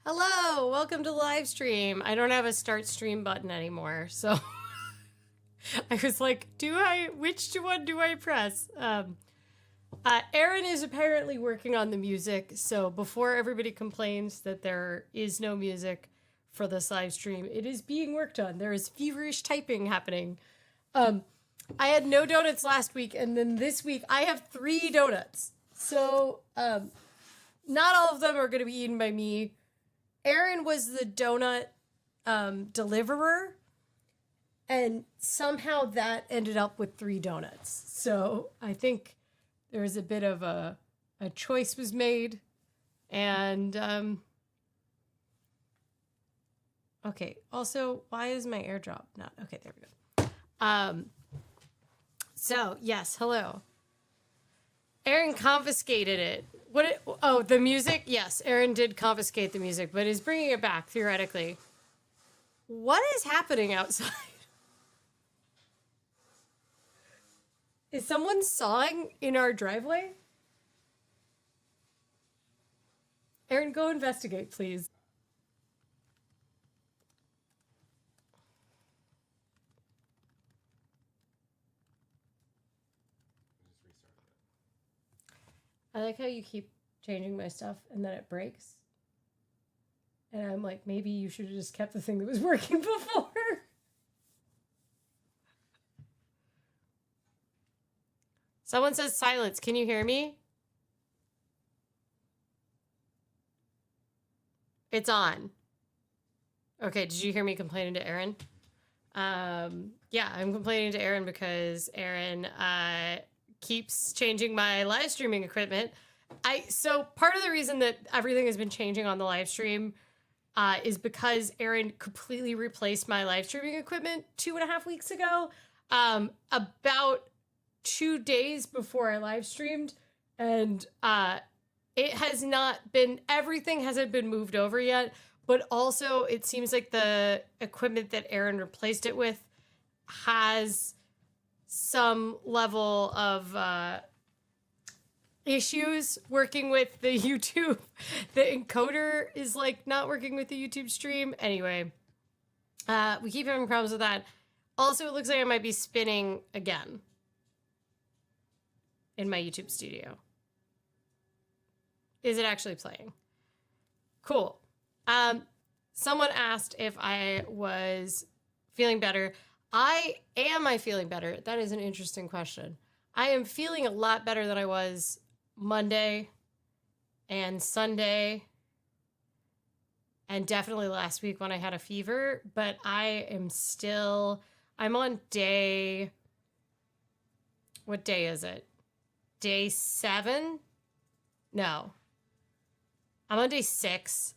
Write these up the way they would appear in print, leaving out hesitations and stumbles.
Hello, welcome to live stream. I don't have a start stream button anymore, so I was like, which one do I press? Aaron is apparently working on the music, so before everybody complains that there is no music for this live stream, it is being worked on. There is feverish typing happening. I had no donuts last week, and then this week I have 3 donuts. So, not all of them are going to be eaten by me. Aaron was the donut deliverer, and somehow that ended up with 3 donuts. So I think there was a bit of a choice was made, and okay. Also, why is my airdrop not okay? There we go. So yes, hello. Aaron confiscated it. The music? Yes, Aaron did confiscate the music, but is bringing it back, theoretically. What is happening outside? Is someone sawing in our driveway? Aaron, go investigate, please. I like how you keep changing my stuff and then it breaks. And I'm like, maybe you should have just kept the thing that was working before. Someone says silence. Can you hear me? It's on. Okay, did you hear me complaining to Aaron? Yeah, I'm complaining to Aaron because Aaron keeps changing my live streaming equipment. So part of the reason that everything has been changing on the live stream is because Aaron completely replaced my live streaming equipment 2.5 weeks ago, about 2 days before I live streamed, and it has not been, everything hasn't been moved over yet, but also it seems like the equipment that Aaron replaced it with has some level of issues working with the YouTube. The encoder is like not working with the YouTube stream. Anyway, we keep having problems with that. Also, it looks like I might be spinning again in my YouTube studio. Is it actually playing? Cool. Someone asked if I was feeling better. Am I feeling better? That is an interesting question. I am feeling a lot better than I was Monday and Sunday, and definitely last week when I had a fever, but I'm on day, what day is it? Day 7? No. I'm on day 6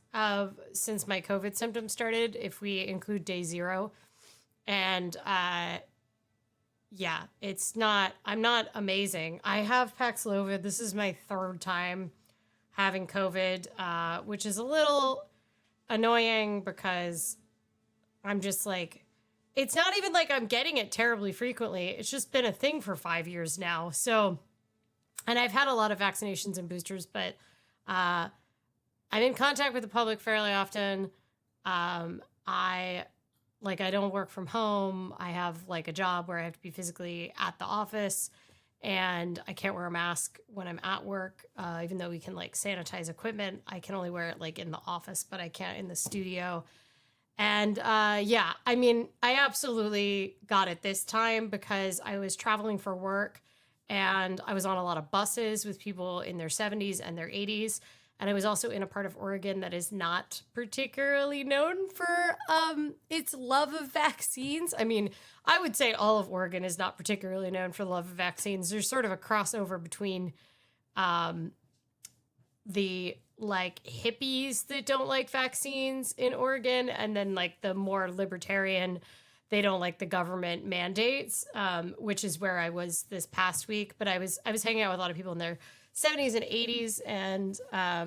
since my COVID symptoms started, if we include day 0. And yeah, I'm not amazing. I have Paxlovid. This is my 3rd time having COVID, which is a little annoying because I'm just like, it's not even like I'm getting it terribly frequently. It's just been a thing for 5 years now. So, and I've had a lot of vaccinations and boosters, but I'm in contact with the public fairly often. I don't work from home. I have like a job where I have to be physically at the office, and I can't wear a mask when I'm at work. Even though we can like sanitize equipment, I can only wear it like in the office, but I can't in the studio. And yeah, I mean, I absolutely got it this time because I was traveling for work and I was on a lot of buses with people in their 70s and their 80s. And I was also in a part of Oregon that is not particularly known for its love of vaccines. I mean, I would say all of Oregon is not particularly known for the love of vaccines. There's sort of a crossover between the like hippies that don't like vaccines in Oregon and then like the more libertarian, they don't like the government mandates, which is where I was this past week. But I was hanging out with a lot of people in their 70s and 80s, and I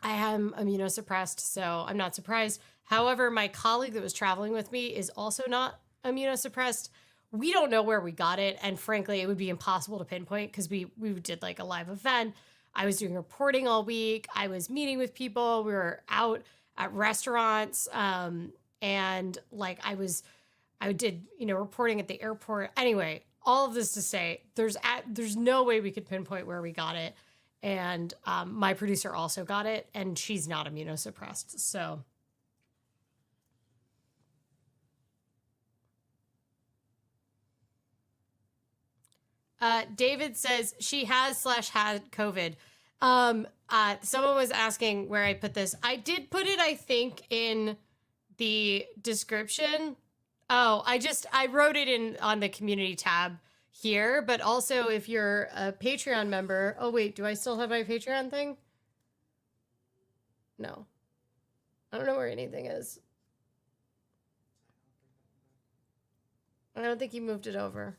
am immunosuppressed, so I'm not surprised. However, my colleague that was traveling with me is also not immunosuppressed. We don't know where we got it, and frankly, it would be impossible to pinpoint because we did like a live event. I was doing reporting all week. I was meeting with people. We were out at restaurants. And like I did, reporting at the airport. Anyway, all of this to say, there's no way we could pinpoint where we got it. And my producer also got it, and she's not immunosuppressed. So David says she has/had COVID. Someone was asking where I put this. I did put it, I think, in the description. Oh, I wrote it in on the community tab here, but also if you're a Patreon member. Oh wait, do I still have my Patreon thing? No. I don't know where anything is. I don't think he moved it over.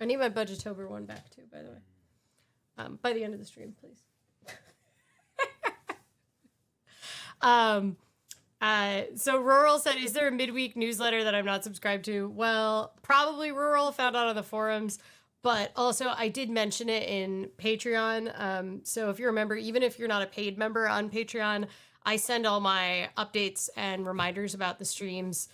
I need my Budgetober one back too, by the way. By the end of the stream, please. So Rural said, is there a midweek newsletter that I'm not subscribed to? Well, probably Rural, found out on the forums, but also I did mention it in Patreon. So if you remember, even if you're not a paid member on Patreon, I send all my updates and reminders about the streams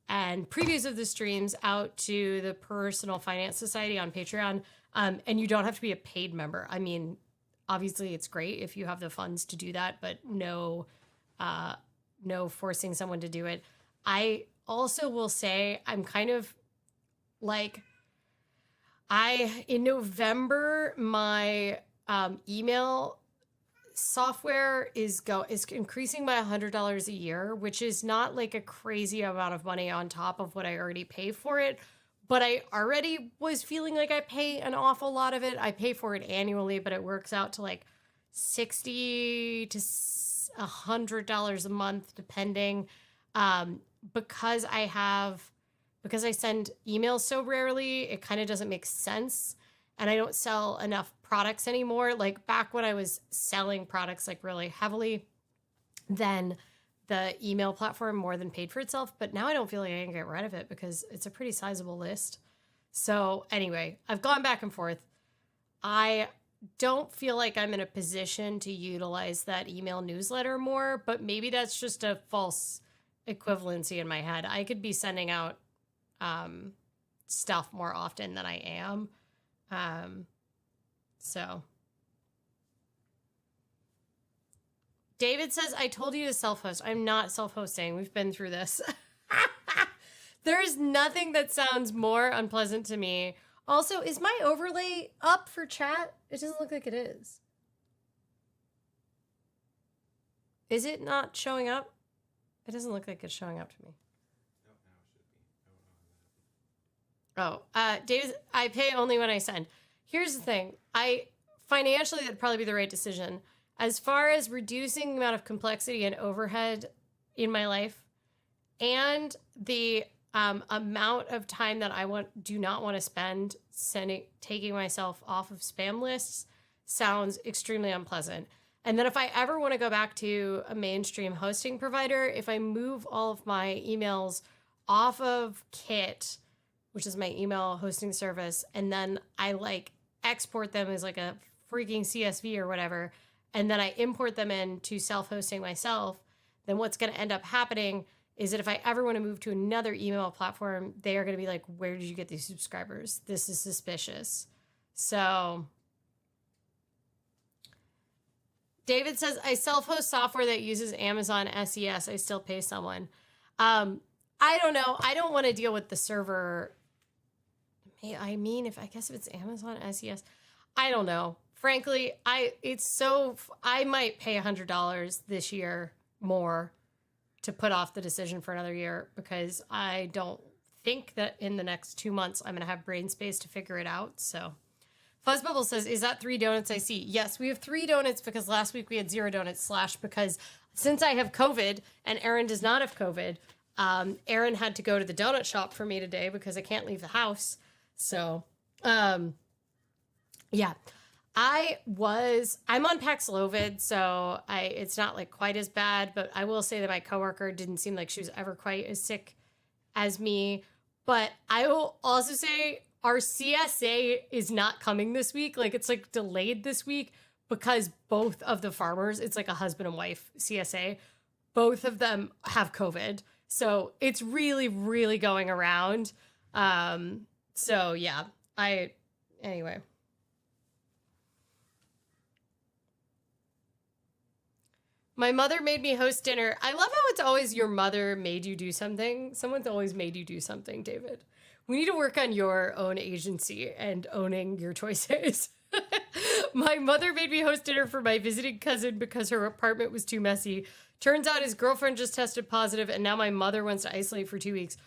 and previews of the streams out to the Personal Finance Society on Patreon. And you don't have to be a paid member. I mean, obviously it's great if you have the funds to do that, but no forcing someone to do it. I also will say I'm kind of like, in November, my email software is increasing by $100 a year, which is not like a crazy amount of money on top of what I already pay for it. But I already was feeling like I pay an awful lot of it. I pay for it annually, but it works out to like $60 to $100 a month, depending. Because I send emails so rarely, it kind of doesn't make sense. And I don't sell enough products anymore. Like back when I was selling products like really heavily, then the email platform more than paid for itself. But now I don't feel like I can get rid of it because it's a pretty sizable list. So anyway, I've gone back and forth. I don't feel like I'm in a position to utilize that email newsletter more, but maybe that's just a false equivalency in my head. I could be sending out stuff more often than I am. So David says, I told you to self-host. I'm not self-hosting. We've been through this. There's nothing that sounds more unpleasant to me. Also, is my overlay up for chat? It doesn't look like it is. Is it not showing up? It doesn't look like it's showing up to me. Oh, David, I pay only when I send. Here's the thing. Financially, that'd probably be the right decision. As far as reducing the amount of complexity and overhead in my life and the amount of time that I do not want to spend taking myself off of spam lists sounds extremely unpleasant. And then if I ever want to go back to a mainstream hosting provider, if I move all of my emails off of Kit, which is my email hosting service, and then I like export them as like a freaking CSV or whatever, and then I import them into self-hosting myself, then what's going to end up happening is that if I ever want to move to another email platform, they are going to be like, where did you get these subscribers? This is suspicious. So David says, I self-host software that uses Amazon SES. I still pay someone. I don't know. I don't want to deal with the server. I mean, if it's Amazon SES, I don't know. Frankly, I might pay $100 this year more to put off the decision for another year because I don't think that in the next 2 months I'm going to have brain space to figure it out. So Fuzzbubble says, is that 3 donuts I see? Yes, we have 3 donuts because last week we had 0 donuts / because since I have COVID and Aaron does not have COVID, Aaron had to go to the donut shop for me today because I can't leave the house. So, yeah. I'm on Paxlovid, so it's not like quite as bad, but I will say that my coworker didn't seem like she was ever quite as sick as me. But I will also say our CSA is not coming this week. Like it's like delayed this week, because both of the farmers, it's like a husband and wife CSA, both of them have COVID. So it's really, really going around. So yeah, anyway. My mother made me host dinner. I love how it's always your mother made you do something. Someone's always made you do something, David. We need to work on your own agency and owning your choices. My mother made me host dinner for my visiting cousin because her apartment was too messy. Turns out his girlfriend just tested positive, and now my mother wants to isolate for 2 weeks.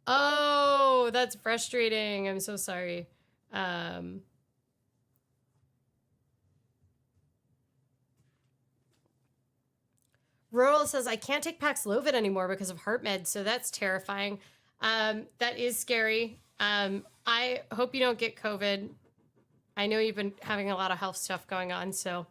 Oh, that's frustrating. I'm so sorry. Um, Rural says, I can't take Paxlovid anymore because of heart meds, so that's terrifying. That is scary. I hope you don't get COVID. I know you've been having a lot of health stuff going on, so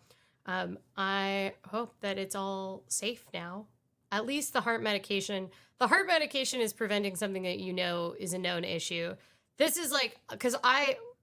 I hope that it's all safe now. At least the heart medication. The heart medication is preventing something that you know is a known issue. This is like, because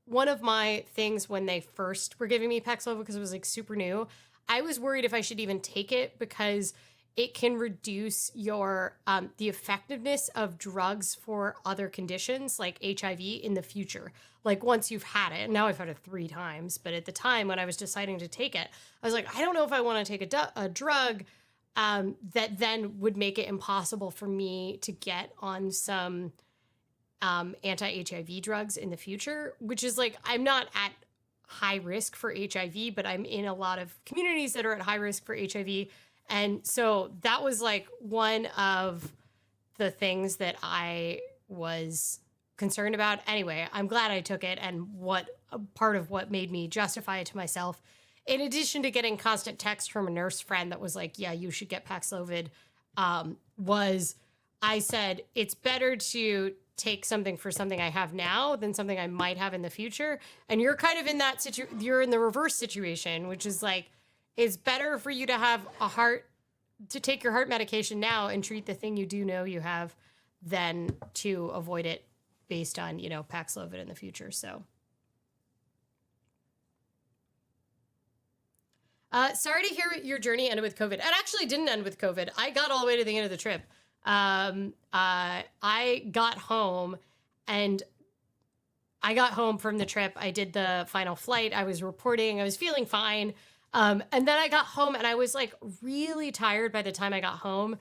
one of my things when they first were giving me Paxlovid, because it was like super new, I was worried if I should even take it because it can reduce your the effectiveness of drugs for other conditions like HIV in the future. Like once you've had it, and now I've had it 3 times, but at the time when I was deciding to take it, I was like, I don't know if I want to take a drug that then would make it impossible for me to get on some anti-HIV drugs in the future, which is like, I'm not at high risk for HIV, but I'm in a lot of communities that are at high risk for HIV. And so that was like one of the things that I was concerned about. Anyway, I'm glad I took it. And what part of what made me justify it to myself, in addition to getting constant text from a nurse friend that was like, yeah, you should get Paxlovid, was I said, it's better to take something for something I have now than something I might have in the future. And you're kind of in that you're in the reverse situation, which is like, it's better for you to have to take your heart medication now and treat the thing you do know you have than to avoid it based on, Paxlovid in the future. So, sorry to hear your journey ended with COVID. It actually didn't end with COVID. I got all the way to the end of the trip. I got home and I got home from the trip. I did the final flight. I was reporting. I was feeling fine. And then I got home and I was like really tired by the time I got home.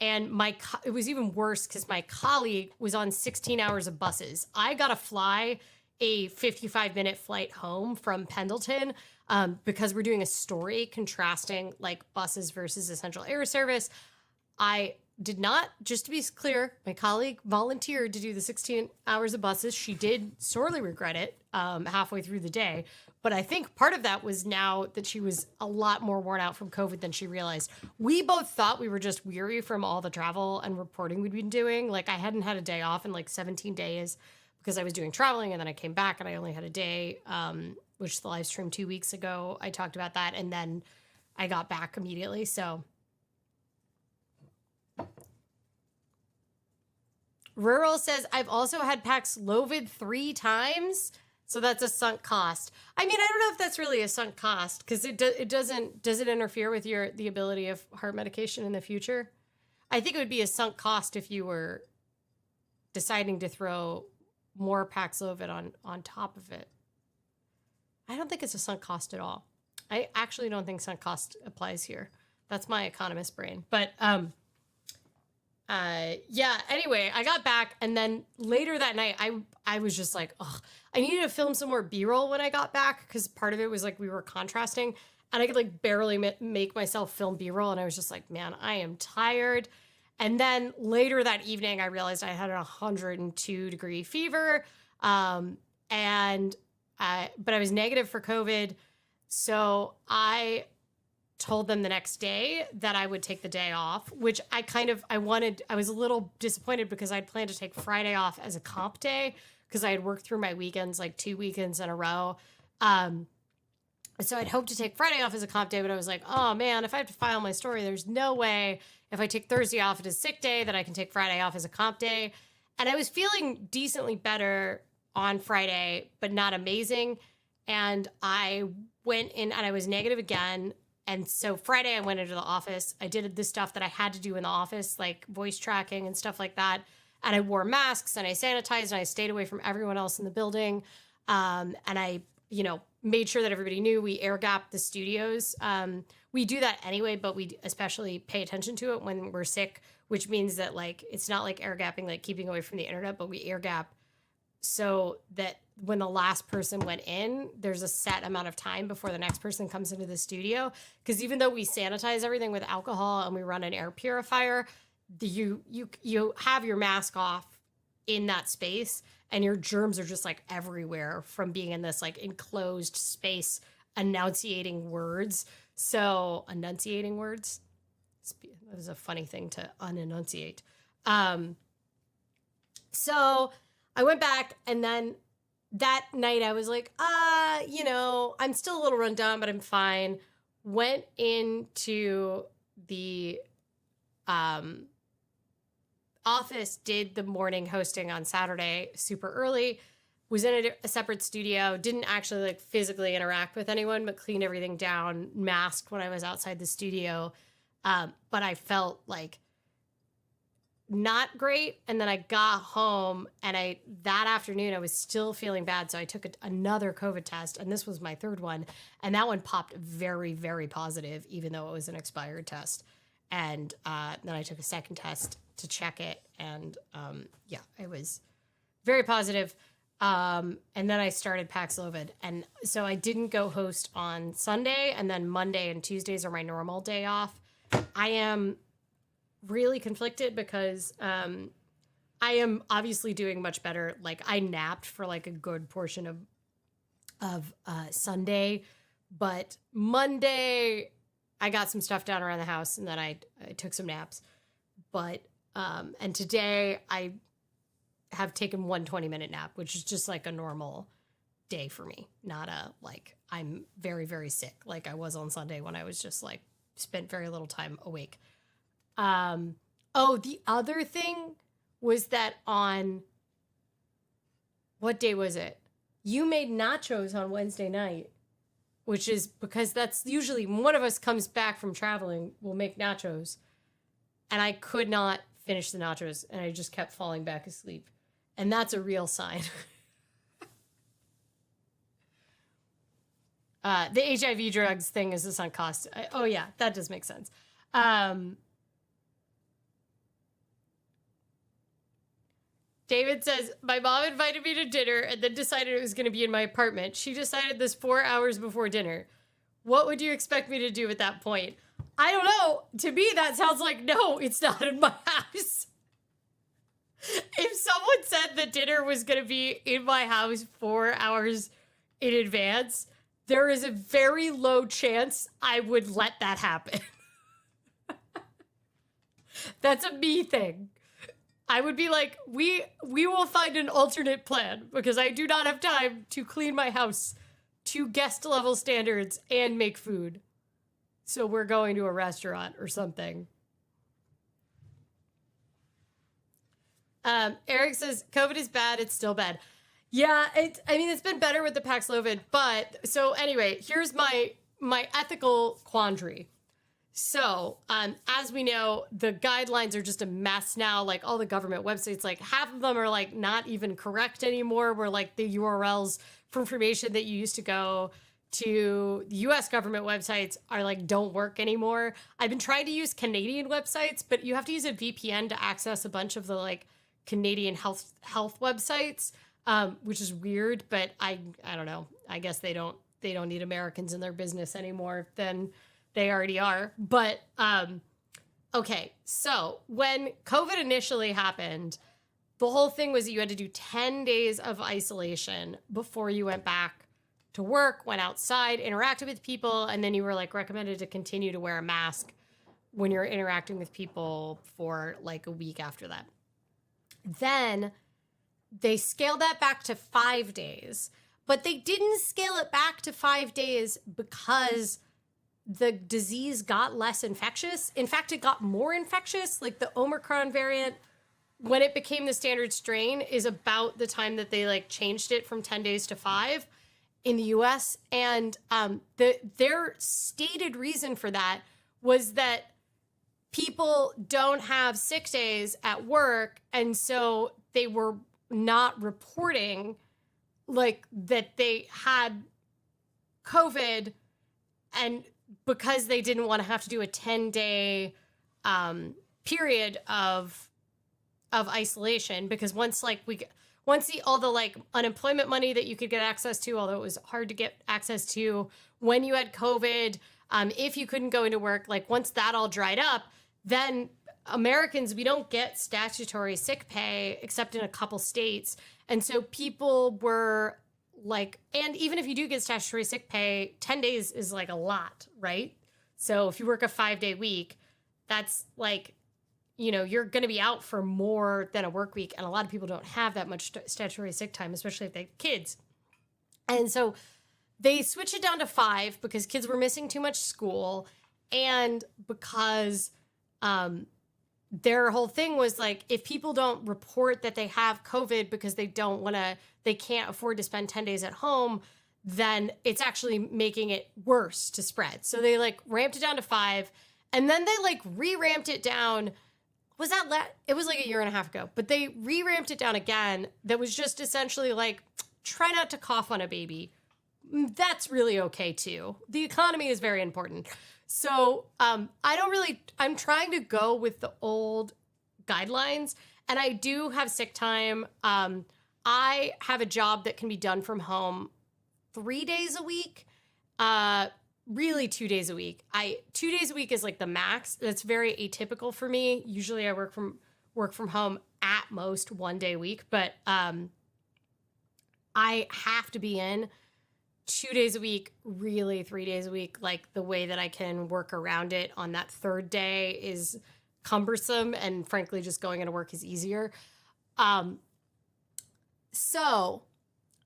And it was even worse because my colleague was on 16 hours of buses. I got to fly a 55-minute flight home from Pendleton because we're doing a story contrasting like buses versus essential air service. I did not, just to be clear, my colleague volunteered to do the 16 hours of buses. She did sorely regret it halfway through the day. But I think part of that was now that she was a lot more worn out from COVID than she realized. We both thought we were just weary from all the travel and reporting we'd been doing. Like I hadn't had a day off in like 17 days because I was doing traveling, and then I came back and I only had a day, which the live stream 2 weeks ago, I talked about that. And then I got back immediately. So Rural says, I've also had Paxlovid 3 times. So that's a sunk cost. I mean, I don't know if that's really a sunk cost because does it interfere with the ability of heart medication in the future? I think it would be a sunk cost if you were deciding to throw more Paxlovid on top of it. I don't think it's a sunk cost at all. I actually don't think sunk cost applies here. That's my economist brain. But yeah, anyway, I got back and then later that night, I was just like, ugh, I needed to film some more B-roll when I got back because part of it was like we were contrasting and I could like barely make myself film B-roll. And I was just like, man, I am tired. And then later that evening, I realized I had a 102-degree fever. But I was negative for COVID. So I told them the next day that I would take the day off, which I was a little disappointed because I'd planned to take Friday off as a comp day because I had worked through my weekends, like 2 weekends in a row. So I'd hoped to take Friday off as a comp day, but I was like, oh man, if I have to file my story, there's no way if I take Thursday off as a sick day that I can take Friday off as a comp day. And I was feeling decently better on Friday, but not amazing. And I went in and I was negative again. And so Friday I went into the office. I did the stuff that I had to do in the office, like voice tracking and stuff like that. And I wore masks and I sanitized and I stayed away from everyone else in the building. And I, made sure that everybody knew we air gap the studios. We do that anyway, but we especially pay attention to it when we're sick, which means that like, it's not like air gapping, like keeping away from the internet, but we air gap so that when the last person went in, there's a set amount of time before the next person comes into the studio. Because even though we sanitize everything with alcohol and we run an air purifier, you have your mask off in that space, and your germs are just like everywhere from being in this like enclosed space, enunciating words. So enunciating words, that is a funny thing to unenunciate. So I went back, and then that night I was like, I'm still a little run down, but I'm fine. Went into the office, did the morning hosting on Saturday super early, was in a separate studio, didn't actually like physically interact with anyone, but cleaned everything down, masked when I was outside the studio. But I felt like not great. And then I got home, and that afternoon I was still feeling bad. So I took another COVID test, and this was my third one. And that one popped very, very positive, even though it was an expired test. And then I took a second test to check it. And I was very positive. And then I started Paxlovid. And so I didn't go host on Sunday, and then Monday and Tuesdays are my normal day off. I am really conflicted because I am obviously doing much better. Like I napped for like a good portion of Sunday, but Monday I got some stuff done around the house, and then I took some naps. But and today I have taken one 20-minute nap, which is just like a normal day for me, not a like I'm very, very sick like I was on Sunday when I was just like spent very little time awake. The other thing was that on what day was it? You made nachos on Wednesday night, which is because that's usually when one of us comes back from traveling, we'll make nachos. And I could not finish the nachos, and I just kept falling back asleep. And that's a real sign. The HIV drugs thing is this on cost. Oh yeah, that does make sense. David says, my mom invited me to dinner and then decided it was going to be in my apartment. She decided this 4 hours before dinner. What would you expect me to do at that point? I don't know. To me, that sounds like, no, it's not in my house. If someone said the dinner was going to be in my house 4 hours in advance, there is a very low chance I would let that happen. That's a me thing. I would be like, we will find an alternate plan because I do not have time to clean my house to guest level standards and make food. So we're going to a restaurant or something. Eric says, COVID is bad. It's still bad. Yeah, it's been better with the Paxlovid, but so anyway, here's my ethical quandary. So, as we know, the guidelines are just a mess now. Like all the government websites, like half of them are like not even correct anymore. Where like the URLs for information that you used to go to the US government websites are like don't work anymore. I've been trying to use Canadian websites, but you have to use a VPN to access a bunch of the like Canadian health websites, which is weird. But I don't know. I guess they don't need Americans in their business anymore. Then they already are. But, okay. So when COVID initially happened, the whole thing was that you had to do 10 days of isolation before you went back to work, went outside, interacted with people, and then you were like recommended to continue to wear a mask when you're interacting with people for like a week after that. Then they scaled that back to 5 days, but they didn't scale it back to 5 days because the disease got less infectious. In fact, it got more infectious. Like the Omicron variant, when it became the standard strain, is about the time that they like changed it from 10 days to 5. in the US. And their stated reason for that was that people don't have sick days at work. And so they were not reporting like that they had COVID, and because they didn't want to have to do a 10-day period of isolation, because once all the like unemployment money that you could get access to, although it was hard to get access to when you had COVID, if you couldn't go into work, like once that all dried up, then Americans, we don't get statutory sick pay except in a couple states. And so people were like, and even if you do get statutory sick pay, 10 days is like a lot, right? So if you work a 5-day week, that's like, you know, you're going to be out for more than a work week. And a lot of people don't have that much statutory sick time, especially if they have kids. And so they switched it down to 5 because kids were missing too much school, and because their whole thing was like, if people don't report that they have COVID because they can't afford to spend 10 days at home, then it's actually making it worse to spread. So they like ramped it down to 5, and then they like re-ramped it down. It was like a year and a half ago, but they re-ramped it down again. That was just essentially like, try not to cough on a baby. That's really okay too. The economy is very important. So I'm trying to go with the old guidelines, and I do have sick time. I have a job that can be done from home 3 days a week, really 2 days a week. 2 days a week is like the max. That's very atypical for me. Usually I work from home at most 1 day a week, but I have to be in 2 days a week, really 3 days a week. Like the way that I can work around it on that third day is cumbersome, and frankly, just going into work is easier. So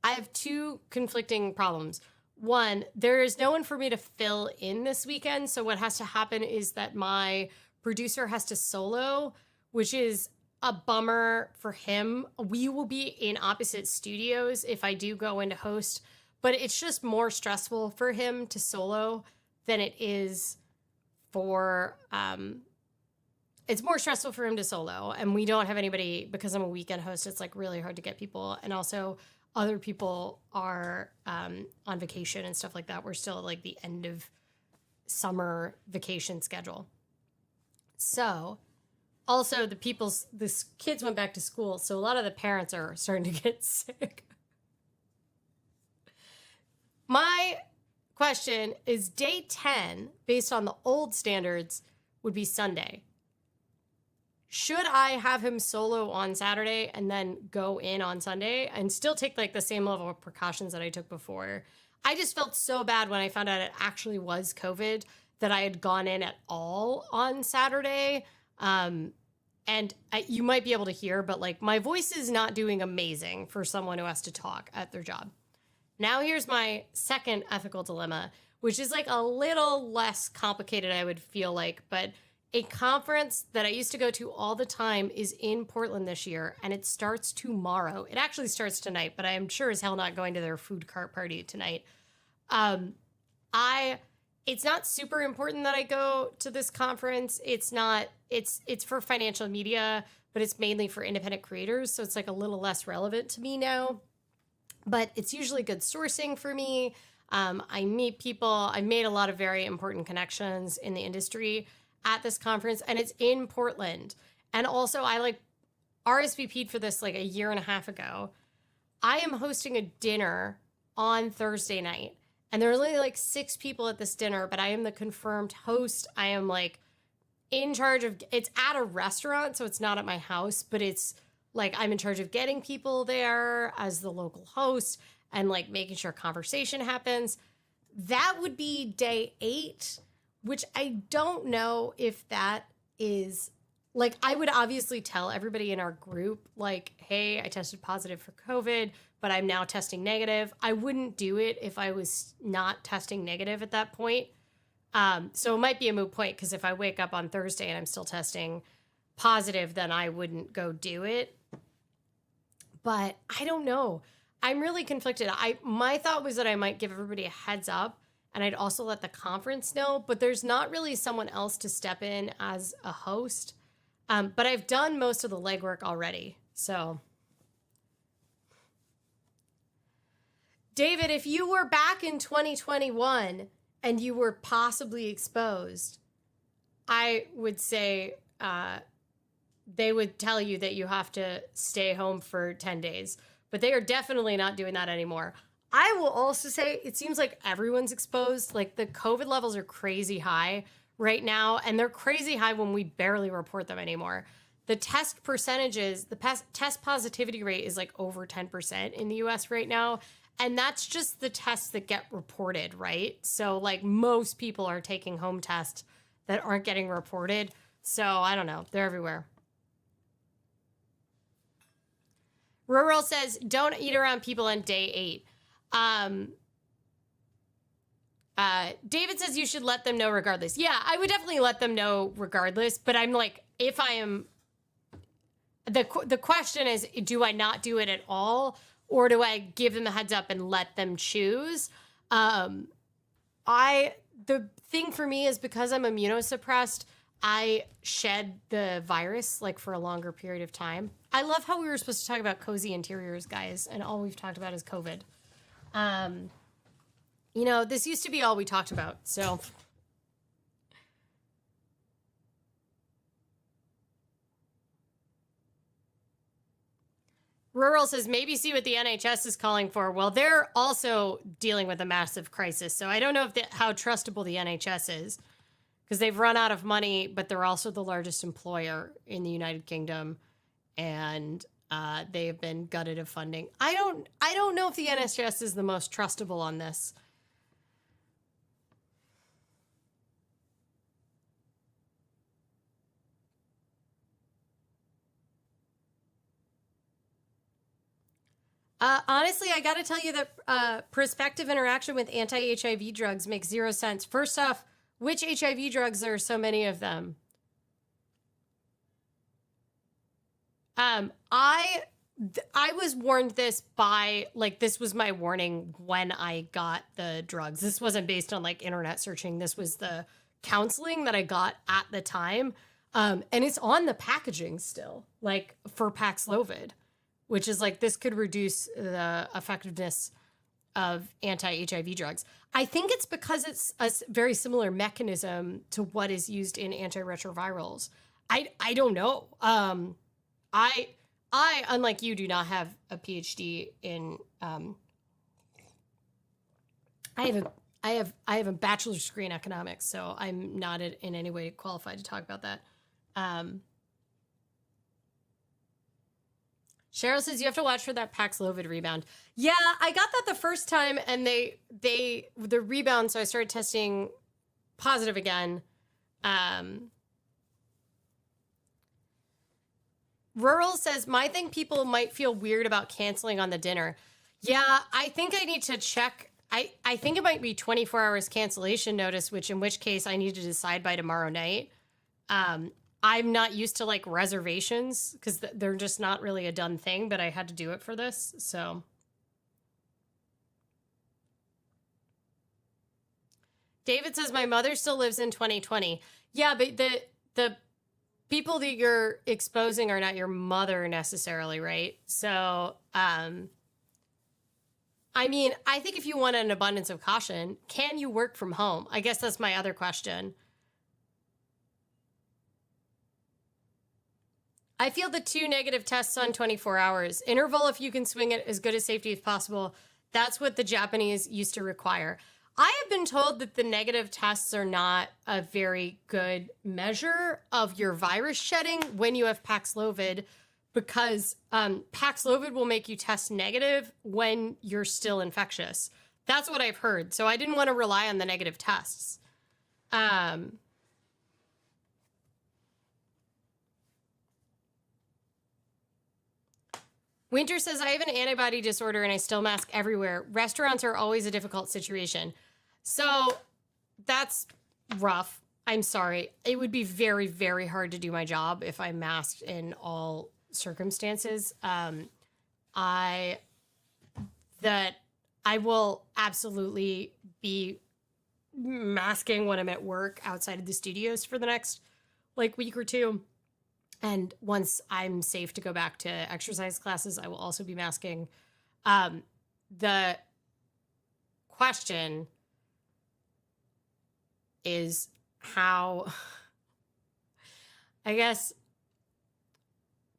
I have 2 conflicting problems. One, there is no one for me to fill in this weekend. So what has to happen is that my producer has to solo, which is a bummer for him. We will be in opposite studios if I do go into host, but it's just more stressful for him to solo than it is for, it's more stressful for him to solo. And we don't have anybody, because I'm a weekend host, it's like really hard to get people. And also other people are on vacation and stuff like that. We're still at like the end of summer vacation schedule. So also the kids went back to school. So a lot of the parents are starting to get sick. My question is, day 10, based on the old standards, would be Sunday. Should I have him solo on Saturday and then go in on Sunday and still take like the same level of precautions that I took before? I just felt so bad when I found out it actually was COVID that I had gone in at all on Saturday. You might be able to hear, but like my voice is not doing amazing for someone who has to talk at their job. Now here's my second ethical dilemma, which is like a little less complicated, I would feel like, but a conference that I used to go to all the time is in Portland this year, and it starts tomorrow. It actually starts tonight, but I am sure as hell not going to their food cart party tonight. It's not super important that I go to this conference. It's for financial media, but it's mainly for independent creators, so it's like a little less relevant to me now. But it's usually good sourcing for me. I meet people. I made a lot of very important connections in the industry at this conference, and it's in Portland. And also I like RSVP'd for this like a year and a half ago. I am hosting a dinner on Thursday night, and there are only like 6 people at this dinner, but I am the confirmed host. I am like in charge of, it's at a restaurant, so it's not at my house, but it's like I'm in charge of getting people there as the local host and like making sure conversation happens. That would be day 8, which I don't know if that is like, I would obviously tell everybody in our group, like, hey, I tested positive for COVID, but I'm now testing negative. I wouldn't do it if I was not testing negative at that point. So it might be a moot point, because if I wake up on Thursday and I'm still testing positive, then I wouldn't go do it. But I don't know. I'm really conflicted. My thought was that I might give everybody a heads up and I'd also let the conference know, but there's not really someone else to step in as a host. But I've done most of the legwork already. So, David, if you were back in 2021 and you were possibly exposed, I would say they would tell you that you have to stay home for 10 days. But they are definitely not doing that anymore. I will also say it seems like everyone's exposed. Like the COVID levels are crazy high right now, and they're crazy high when we barely report them anymore. The test percentages, test positivity rate is like over 10% in the US right now. And that's just the tests that get reported, right? So like most people are taking home tests that aren't getting reported. So I don't know. They're everywhere. Rural says, don't eat around people on day 8. David says you should let them know regardless. Yeah, I would definitely let them know regardless. But I'm like, if I am, the question is, do I not do it at all? Or do I give them a heads up and let them choose? The thing for me is because I'm immunosuppressed, I shed the virus like for a longer period of time. I love how we were supposed to talk about cozy interiors, guys, and all we've talked about is COVID. You know, this used to be all we talked about, so. Rural says, maybe see what the NHS is calling for. Well, they're also dealing with a massive crisis, so I don't know how trustable the NHS is, because they've run out of money, but they're also the largest employer in the United Kingdom, and they have been gutted of funding. I don't know if the NHS is the most trustable on this. Honestly, I got to tell you that prospective interaction with anti-HIV drugs makes zero sense. First off, which HIV drugs? There are so many of them. I was warned this by, like, this was my warning when I got the drugs. This wasn't based on like internet searching. This was the counseling that I got at the time. And it's on the packaging still, like for Paxlovid, which is like, this could reduce the effectiveness of anti-HIV drugs. I think it's because it's a very similar mechanism to what is used in antiretrovirals. I don't know. I unlike you do not have a PhD in I have a bachelor's degree in economics, so I'm not in any way qualified to talk about that. Cheryl says you have to watch for that Paxlovid rebound. Yeah, I got that the first time, and the rebound, so I started testing positive again. Rural says, my thing, people might feel weird about canceling on the dinner. Yeah, I think I need to check. I think it might be 24 hours cancellation notice, in which case I need to decide by tomorrow night. I'm not used to like reservations because they're just not really a done thing, but I had to do it for this. So David says my mother still lives in 2020. Yeah, but the people that you're exposing are not your mother necessarily, right? So, I mean, I think if you want an abundance of caution, can you work from home? I guess that's my other question. I feel the 2 negative tests on 24 hours. Interval, if you can swing it as good a safety as possible. That's what the Japanese used to require. I have been told that the negative tests are not a very good measure of your virus shedding when you have Paxlovid, because Paxlovid will make you test negative when you're still infectious. That's what I've heard. So I didn't want to rely on the negative tests. Winter says, I have an antibody disorder and I still mask everywhere. Restaurants are always a difficult situation. So that's rough. I'm sorry. It would be very, very hard to do my job if I masked in all circumstances. I that I will absolutely be masking when I'm at work outside of the studios for the next like week or two. And once I'm safe to go back to exercise classes, I will also be masking. The question is how, I guess,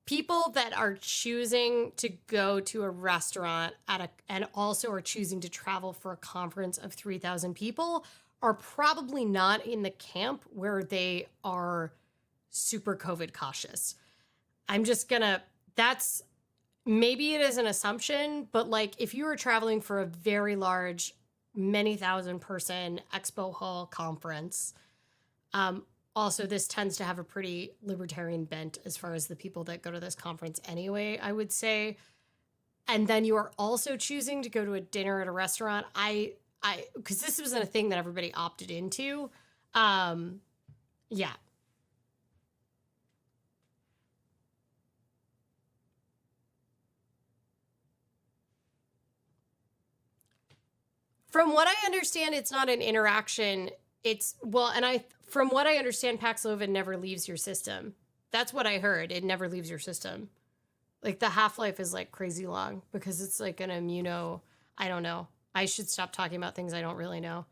people that are choosing to go to a restaurant and also are choosing to travel for a conference of 3,000 people are probably not in the camp where they are super COVID cautious. I'm just gonna, that's, maybe it is an assumption, but like if you were traveling for a very large, many thousand person expo hall conference, also this tends to have a pretty libertarian bent as far as the people that go to this conference anyway, I would say. And then you are also choosing to go to a dinner at a restaurant. Because this wasn't a thing that everybody opted into. Yeah. From what I understand, it's not an interaction. It's, well, from what I understand, Paxlovid never leaves your system. That's what I heard. It never leaves your system. Like the half-life is like crazy long because it's like an immuno, I don't know. I should stop talking about things I don't really know.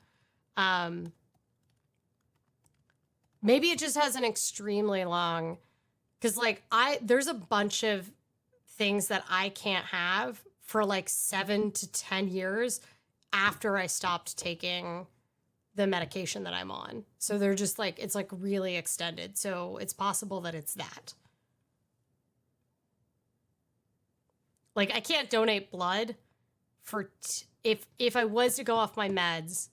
Maybe it just has an extremely long, because like there's a bunch of things that I can't have for like 7 to 10 years after I stopped taking the medication that I'm on. So they're just like, it's like really extended. So it's possible that it's that. Like I can't donate blood for, if I was to go off my meds,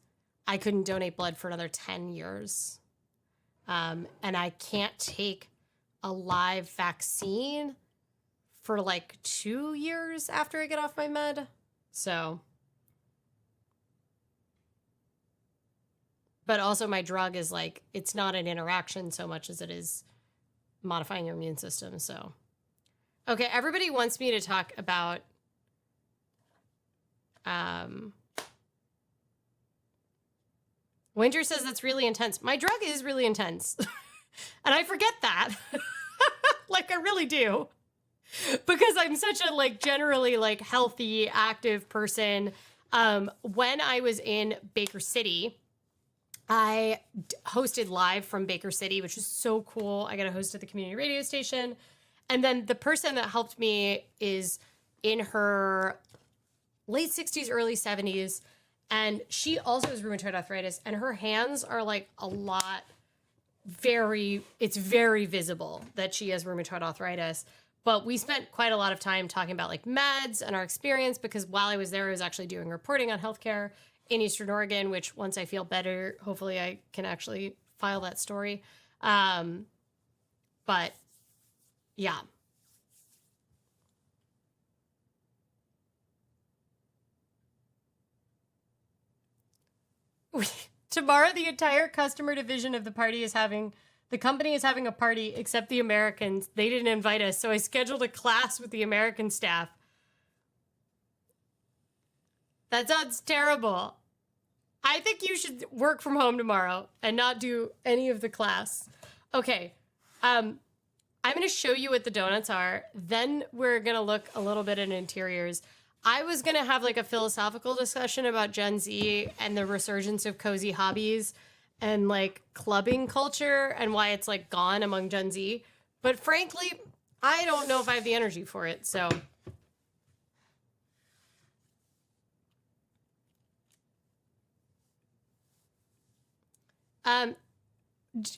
I couldn't donate blood for another 10 years. And I can't take a live vaccine for like 2 years after I get off my med. So, but also my drug is like, it's not an interaction so much as it is modifying your immune system. So, okay, everybody wants me to talk about, Winter says that's really intense. My drug is really intense. And I forget that. Like I really do. Because I'm such a like generally like healthy, active person. When I was in Baker City, I hosted live from Baker City, which was so cool. I got to host at the community radio station. And then the person that helped me is in her late 60s, early 70s. And she also has rheumatoid arthritis. And her hands are like a lot, it's very visible that she has rheumatoid arthritis. But we spent quite a lot of time talking about like meds and our experience, because while I was there, I was actually doing reporting on healthcare in Eastern Oregon, which once I feel better, hopefully I can actually file that story. But yeah. Tomorrow, the entire customer division of the company is having a party, except the Americans. They didn't invite us, so I scheduled a class with the American staff. That sounds terrible. I think you should work from home tomorrow and not do any of the class. Okay. I'm going to show you what the donuts are. Then we're going to look a little bit at interiors. I was going to have like a philosophical discussion about Gen Z and the resurgence of cozy hobbies and like clubbing culture and why it's like gone among Gen Z. But frankly, I don't know if I have the energy for it. So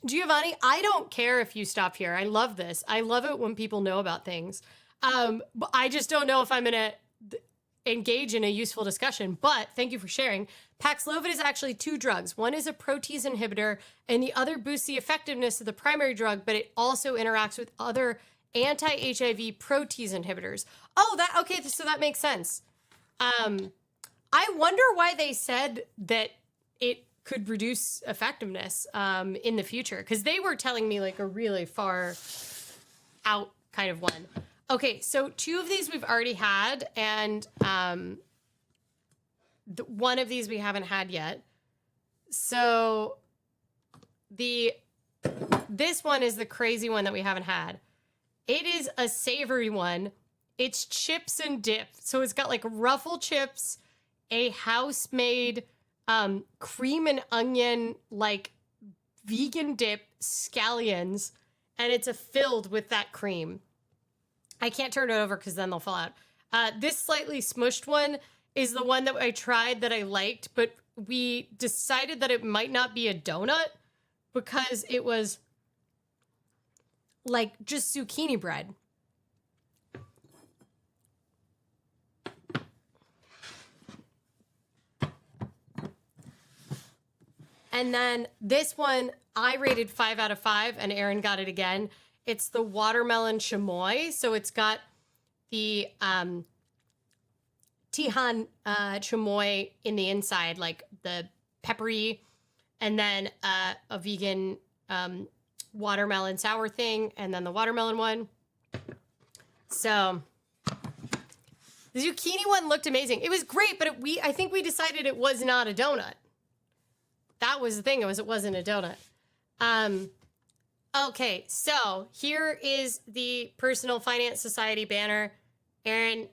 Giovanni, I don't care if you stop here. I love this. I love it when people know about things. But I just don't know if I'm going to engage in a useful discussion, but thank you for sharing. Paxlovid is actually 2 drugs. One is a protease inhibitor, and the other boosts the effectiveness of the primary drug, but it also interacts with other anti-HIV protease inhibitors. Oh, okay, so that makes sense. I wonder why they said that it could reduce effectiveness in the future, because they were telling me like a really far out kind of one. Okay, so 2 of these we've already had, and one of these we haven't had yet. So this one is the crazy one that we haven't had. It is a savory one. It's chips and dip. So it's got like ruffle chips, a house-made cream and onion like vegan dip, scallions, and it's filled with that cream. I can't turn it over because then they'll fall out. This slightly smushed one is the one that I tried that I liked, but we decided that it might not be a donut because it was like just zucchini bread. And then this one, I rated 5 out of 5, and Aaron got it again. It's the watermelon chamoy. So it's got the Tihan chamoy in the inside, like the peppery, and then a vegan watermelon sour thing, and then the watermelon one. So the zucchini one looked amazing. It was great, but I think we decided it was not a donut. That was the thing. It wasn't a donut. Okay, so here is the Personal Finance Society banner. Aaron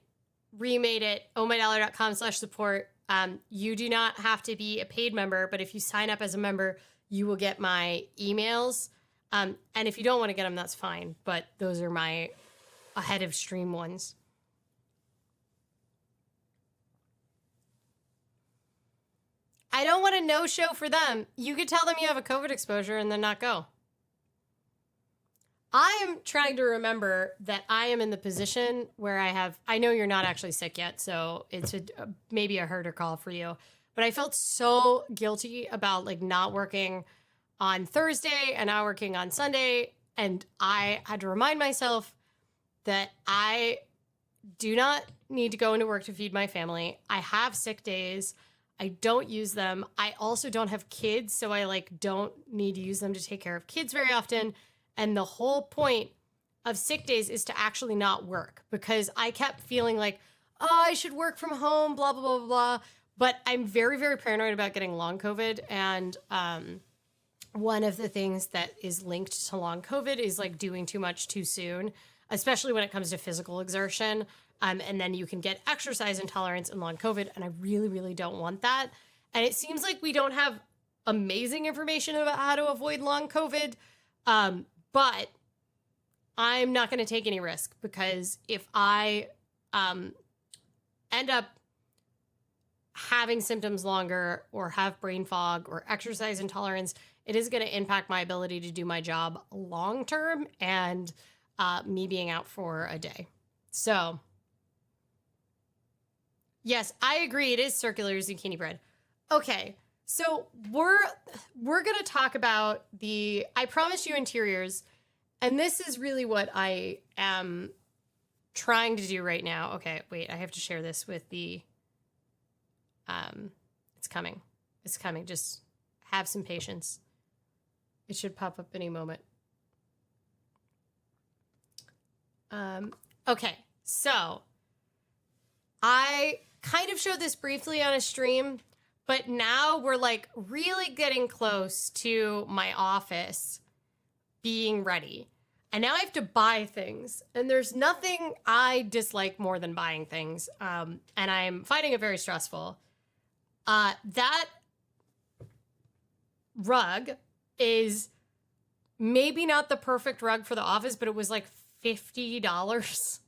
remade it. ohmydollar.com/support. You do not have to be a paid member, but if you sign up as a member, you will get my emails. And if you don't want to get them, that's fine. But those are my ahead of stream ones. I don't want a no-show for them. You could tell them you have a COVID exposure and then not go. I am trying to remember that I am in the position where I know you're not actually sick yet, so it's maybe a herder call for you. But I felt so guilty about like not working on Thursday and not working on Sunday. And I had to remind myself that I do not need to go into work to feed my family. I have sick days. I don't use them. I also don't have kids, so I like don't need to use them to take care of kids very often. And the whole point of sick days is to actually not work, because I kept feeling like, oh, I should work from home, blah, blah, blah, blah, blah. But I'm very, very paranoid about getting long COVID. And one of the things that is linked to long COVID is like doing too much too soon, especially when it comes to physical exertion. And then you can get exercise intolerance and long COVID. And I really, really don't want that. And it seems like we don't have amazing information about how to avoid long COVID. But I'm not going to take any risk, because if I end up having symptoms longer or have brain fog or exercise intolerance, it is going to impact my ability to do my job long term and me being out for a day. So yes, I agree. It is circular zucchini bread. Okay. So we're going to talk about I promised you interiors, and this is really what I am trying to do right now. Okay, wait, I have to share this with it's coming. It's coming. Just have some patience. It should pop up any moment. Okay, so I kind of showed this briefly on a stream, but now we're like really getting close to my office being ready. And now I have to buy things. And there's nothing I dislike more than buying things. And I'm finding it very stressful. That rug is maybe not the perfect rug for the office, but it was like $50.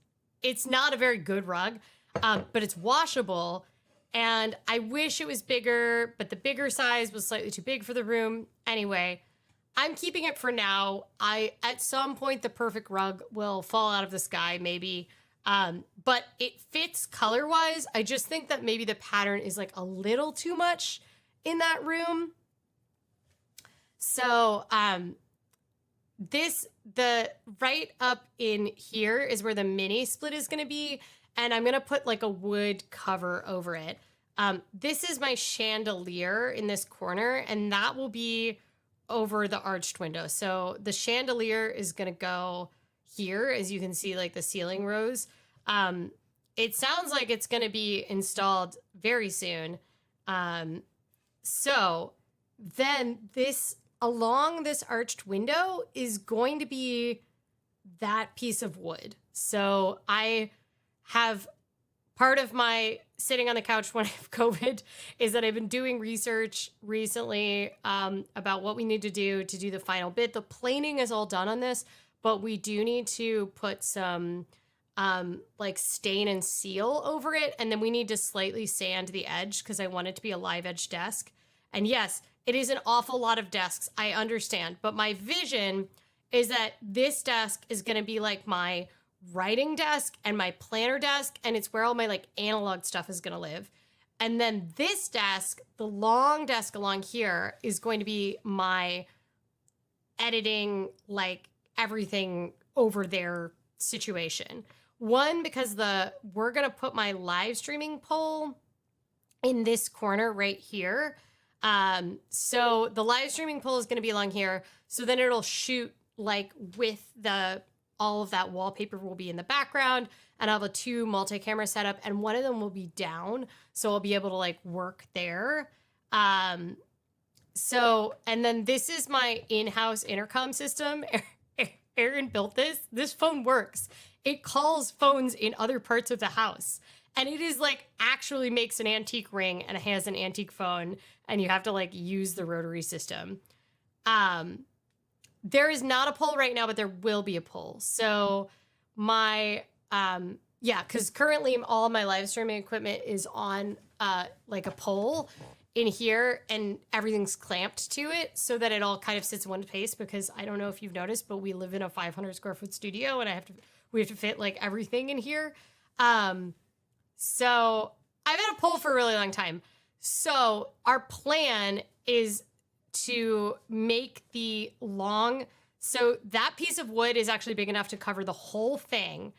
It's not a very good rug, but it's washable. And I wish it was bigger, but the bigger size was slightly too big for the room. Anyway, I'm keeping it for now. At some point, the perfect rug will fall out of the sky, maybe. But it fits color-wise. I just think that maybe the pattern is like a little too much in that room. So, the right up in here is where the mini split is going to be. And I'm going to put like a wood cover over it. This is my chandelier in this corner, and that will be over the arched window. So the chandelier is going to go here, as you can see, like the ceiling rose. It sounds like it's going to be installed very soon. So then along this arched window is going to be that piece of wood. So I have part of my sitting on the couch when I have COVID is that I've been doing research recently about what we need to do the final bit. The planing is all done on this, but we do need to put some like stain and seal over it. And then we need to slightly sand the edge because I want it to be a live edge desk. And yes, it is an awful lot of desks. I understand. But my vision is that this desk is going to be like my writing desk and my planner desk, and it's where all my like analog stuff is going to live. And then this desk, the long desk along here, is going to be my editing, like everything over there situation. One, because we're going to put my live streaming pole in this corner right here. So the live streaming pole is going to be along here. So then it'll shoot like with all of that wallpaper will be in the background, and I'll have a 2 multi-camera setup, and one of them will be down. So I'll be able to like work there. So, and then this is my in-house intercom system. Aaron built this. This phone works. It calls phones in other parts of the house. And it is like actually makes an antique ring and it has an antique phone, and you have to like use the rotary system. There is not a poll right now, but there will be a poll. So my, because currently all my live streaming equipment is on like a pole in here, and everything's clamped to it so that it all kind of sits in one place, because I don't know if you've noticed, but we live in a 500 square foot studio, and we have to fit like everything in here. So I've had a poll for a really long time. So our plan is to make so that piece of wood is actually big enough to cover the whole thing.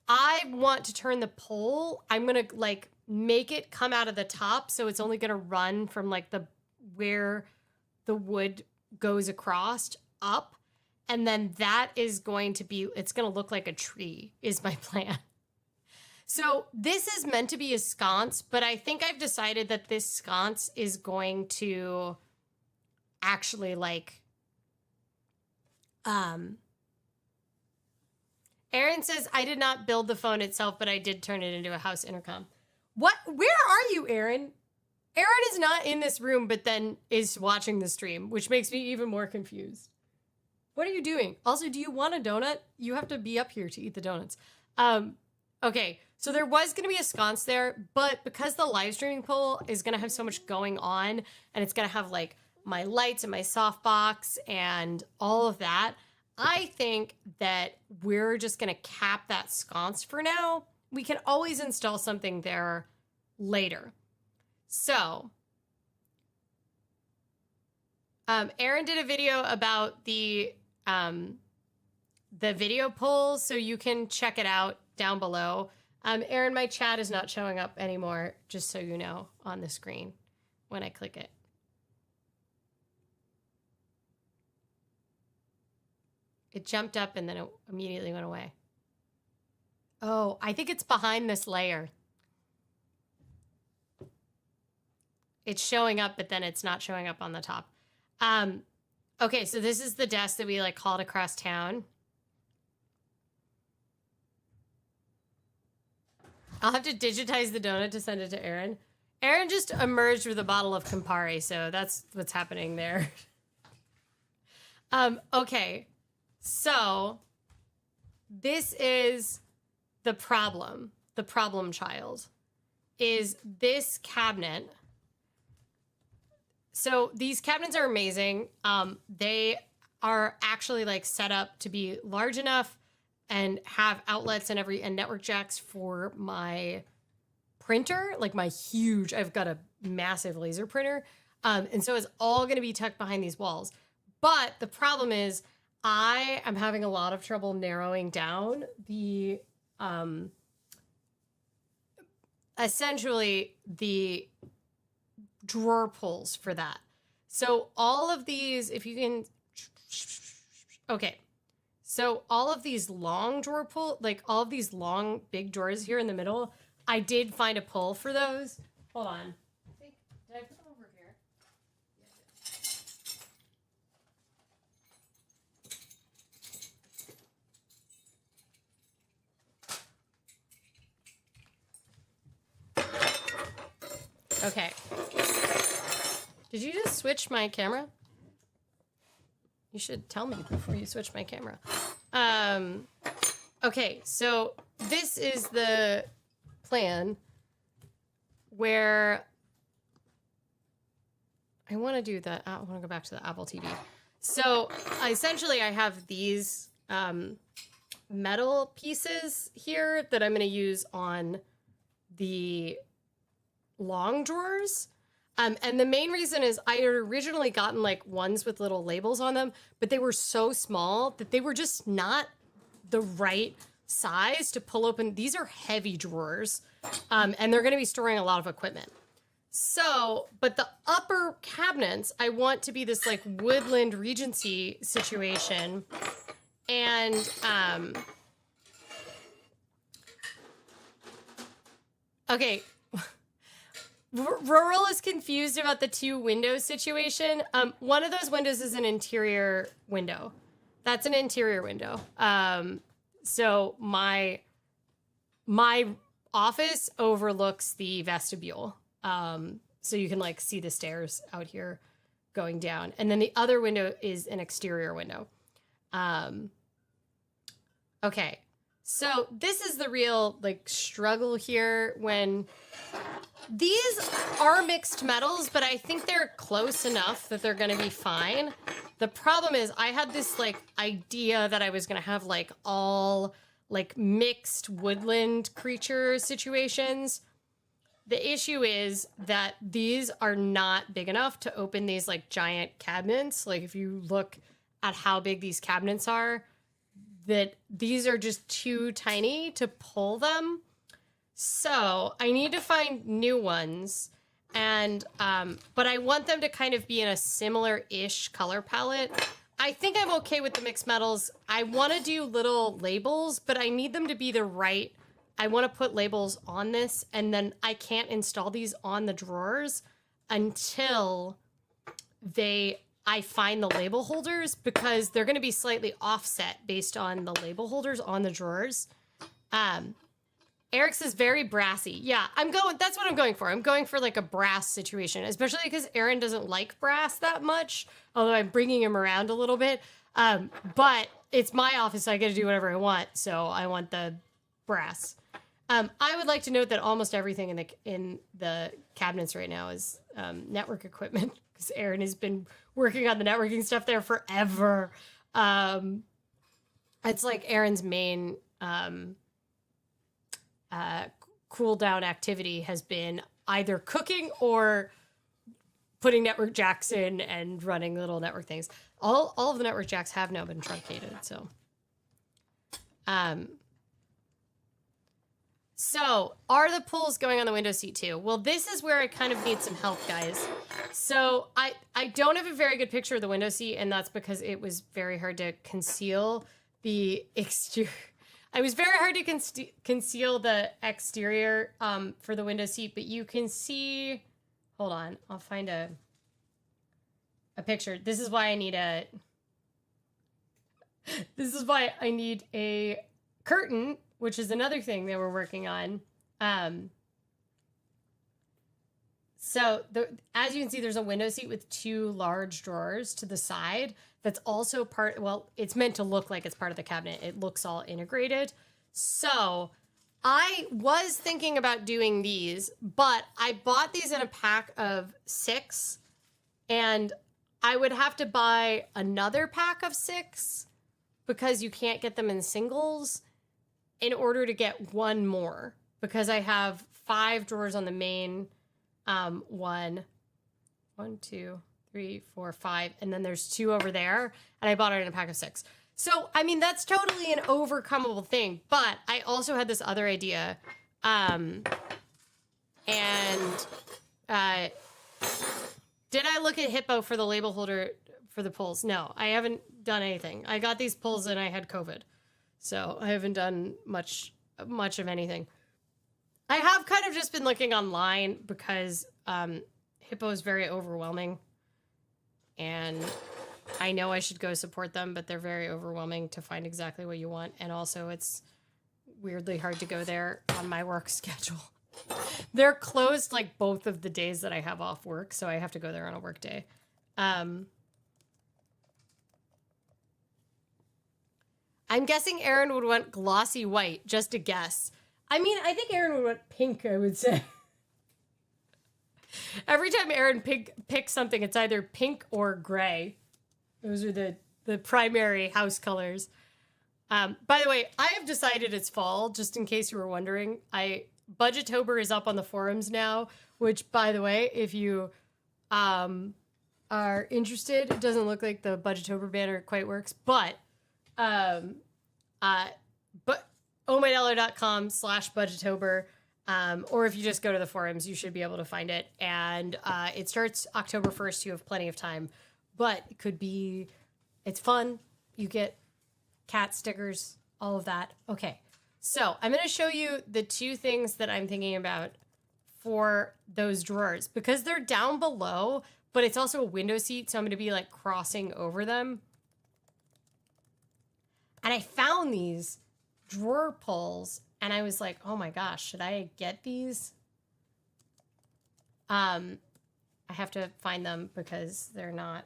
I want to turn the pole. I'm going to like make it come out of the top. So it's only going to run from like where the wood goes across up. And then that is going to be, it's going to look like a tree is my plan. So this is meant to be a sconce, but I think I've decided that this sconce is going to actually like, Aaron says, I did not build the phone itself, but I did turn it into a house intercom. What? Where are you, Aaron? Aaron is not in this room, but then is watching the stream, which makes me even more confused. What are you doing? Also, do you want a donut? You have to be up here to eat the donuts. Okay, so there was going to be a sconce there, but because the live streaming pole is going to have so much going on, and it's going to have like my lights and my softbox and all of that, I think that we're just going to cap that sconce for now. We can always install something there later. So, Aaron did a video about the video polls, so you can check it out down below. Aaron, my chat is not showing up anymore, just so you know, on the screen when I click it. It jumped up and then it immediately went away. Oh, I think it's behind this layer. It's showing up, but then it's not showing up on the top. Okay, so this is the desk that we like hauled across town. I'll have to digitize the donut to send it to Aaron. Aaron just emerged with a bottle of Campari, so that's what's happening there. Okay, so this is the problem child, is this cabinet. So these cabinets are amazing. They are actually like set up to be large enough and have outlets and network jacks for my printer, like my huge, I've got a massive laser printer. And so it's all going to be tucked behind these walls. But the problem is I am having a lot of trouble narrowing down the, essentially the drawer pulls for that. So all of these, if you can, okay. So all of these long drawer pull, like all of these long big drawers here in the middle, I did find a pull for those. Hold on. Okay. Did you just switch my camera? You should tell me before you switch my camera. Okay, so this is the plan where I want to do the, I want to go back to the Apple TV. So essentially I have these metal pieces here that I'm going to use on the long drawers. And the main reason is I had originally gotten like ones with little labels on them, but they were so small that they were just not the right size to pull open. These are heavy drawers, and they're going to be storing a lot of equipment. So, but the upper cabinets, I want to be this like woodland Regency situation. And, okay. Rural is confused about the two windows situation. One of those windows is an interior window. That's an interior window. So my office overlooks the vestibule. So you can like see the stairs out here going down. And then the other window is an exterior window. Okay. So this is the real like struggle here when these are mixed metals, but I think they're close enough that they're going to be fine. The problem is I had this like idea that I was going to have like all like mixed woodland creature situations. The issue is that these are not big enough to open these like giant cabinets. Like if you look at how big these cabinets are, that these are just too tiny to pull them. So I need to find new ones, and but I want them to kind of be in a similar-ish color palette. I think I'm okay with the mixed metals. I want to do little labels, but I need them to be the right. I want to put labels on this, and then I can't install these on the drawers until I find the label holders, because they're going to be slightly offset based on the label holders on the drawers. Eric's is very brassy. Yeah, that's what I'm going for. I'm going for like a brass situation, especially because Aaron doesn't like brass that much, although I'm bringing him around a little bit. But it's my office, so I get to do whatever I want. So I want the brass. I would like to note that almost everything in the cabinets right now is network equipment, because Aaron has been working on the networking stuff there forever. It's like Aaron's main cool down activity has been either cooking or putting network jacks in and running little network things. All of the network jacks have now been truncated, so. So, are the pulls going on the window seat too? Well, this is where I kind of need some help, guys. So, I don't have a very good picture of the window seat, and that's because it was very hard to conceal the exterior. It was very hard to conceal the exterior for the window seat, but you can see, hold on, I'll find a picture. This is why I need a curtain, which is another thing that we're working on. So as you can see, there's a window seat with two large drawers to the side. That's also it's meant to look like it's part of the cabinet. It looks all integrated. So I was thinking about doing these, but I bought these in a pack of 6, and I would have to buy another pack of 6 because you can't get them in singles in order to get one more, because I have 5 drawers on the main one, 2, 3, 4, 5, and then there's 2 over there, and I bought it in a pack of 6. So, I mean, that's totally an overcomable thing, but I also had this other idea, did I look at Hippo for the label holder for the pulls? No, I haven't done anything. I got these pulls and I had COVID, so I haven't done much of anything. I have kind of just been looking online because Hippo is very overwhelming, and I know I should go support them, but they're very overwhelming to find exactly what you want, and also it's weirdly hard to go there on my work schedule. They're closed like both of the days that I have off work, so I have to go there on a work day. I'm guessing Aaron would want glossy white, just a guess. I mean, I think Aaron would want pink, I would say. Every time Aaron picks something, it's either pink or gray. Those are the primary house colors. By the way, I have decided it's fall, just in case you were wondering. Budgetober is up on the forums now, which, by the way, if you are interested, it doesn't look like the Budgetober banner quite works, but ohmydollar.com/budgetober, or if you just go to the forums, you should be able to find it. And it starts October 1st. You have plenty of time, but it could be, it's fun. You get cat stickers, all of that. Okay, so I'm going to show you the two things that I'm thinking about for those drawers, because they're down below, but it's also a window seat, so I'm going to be like crossing over them. And I found these drawer pulls, and I was like, oh my gosh, should I get these? I have to find them because they're not.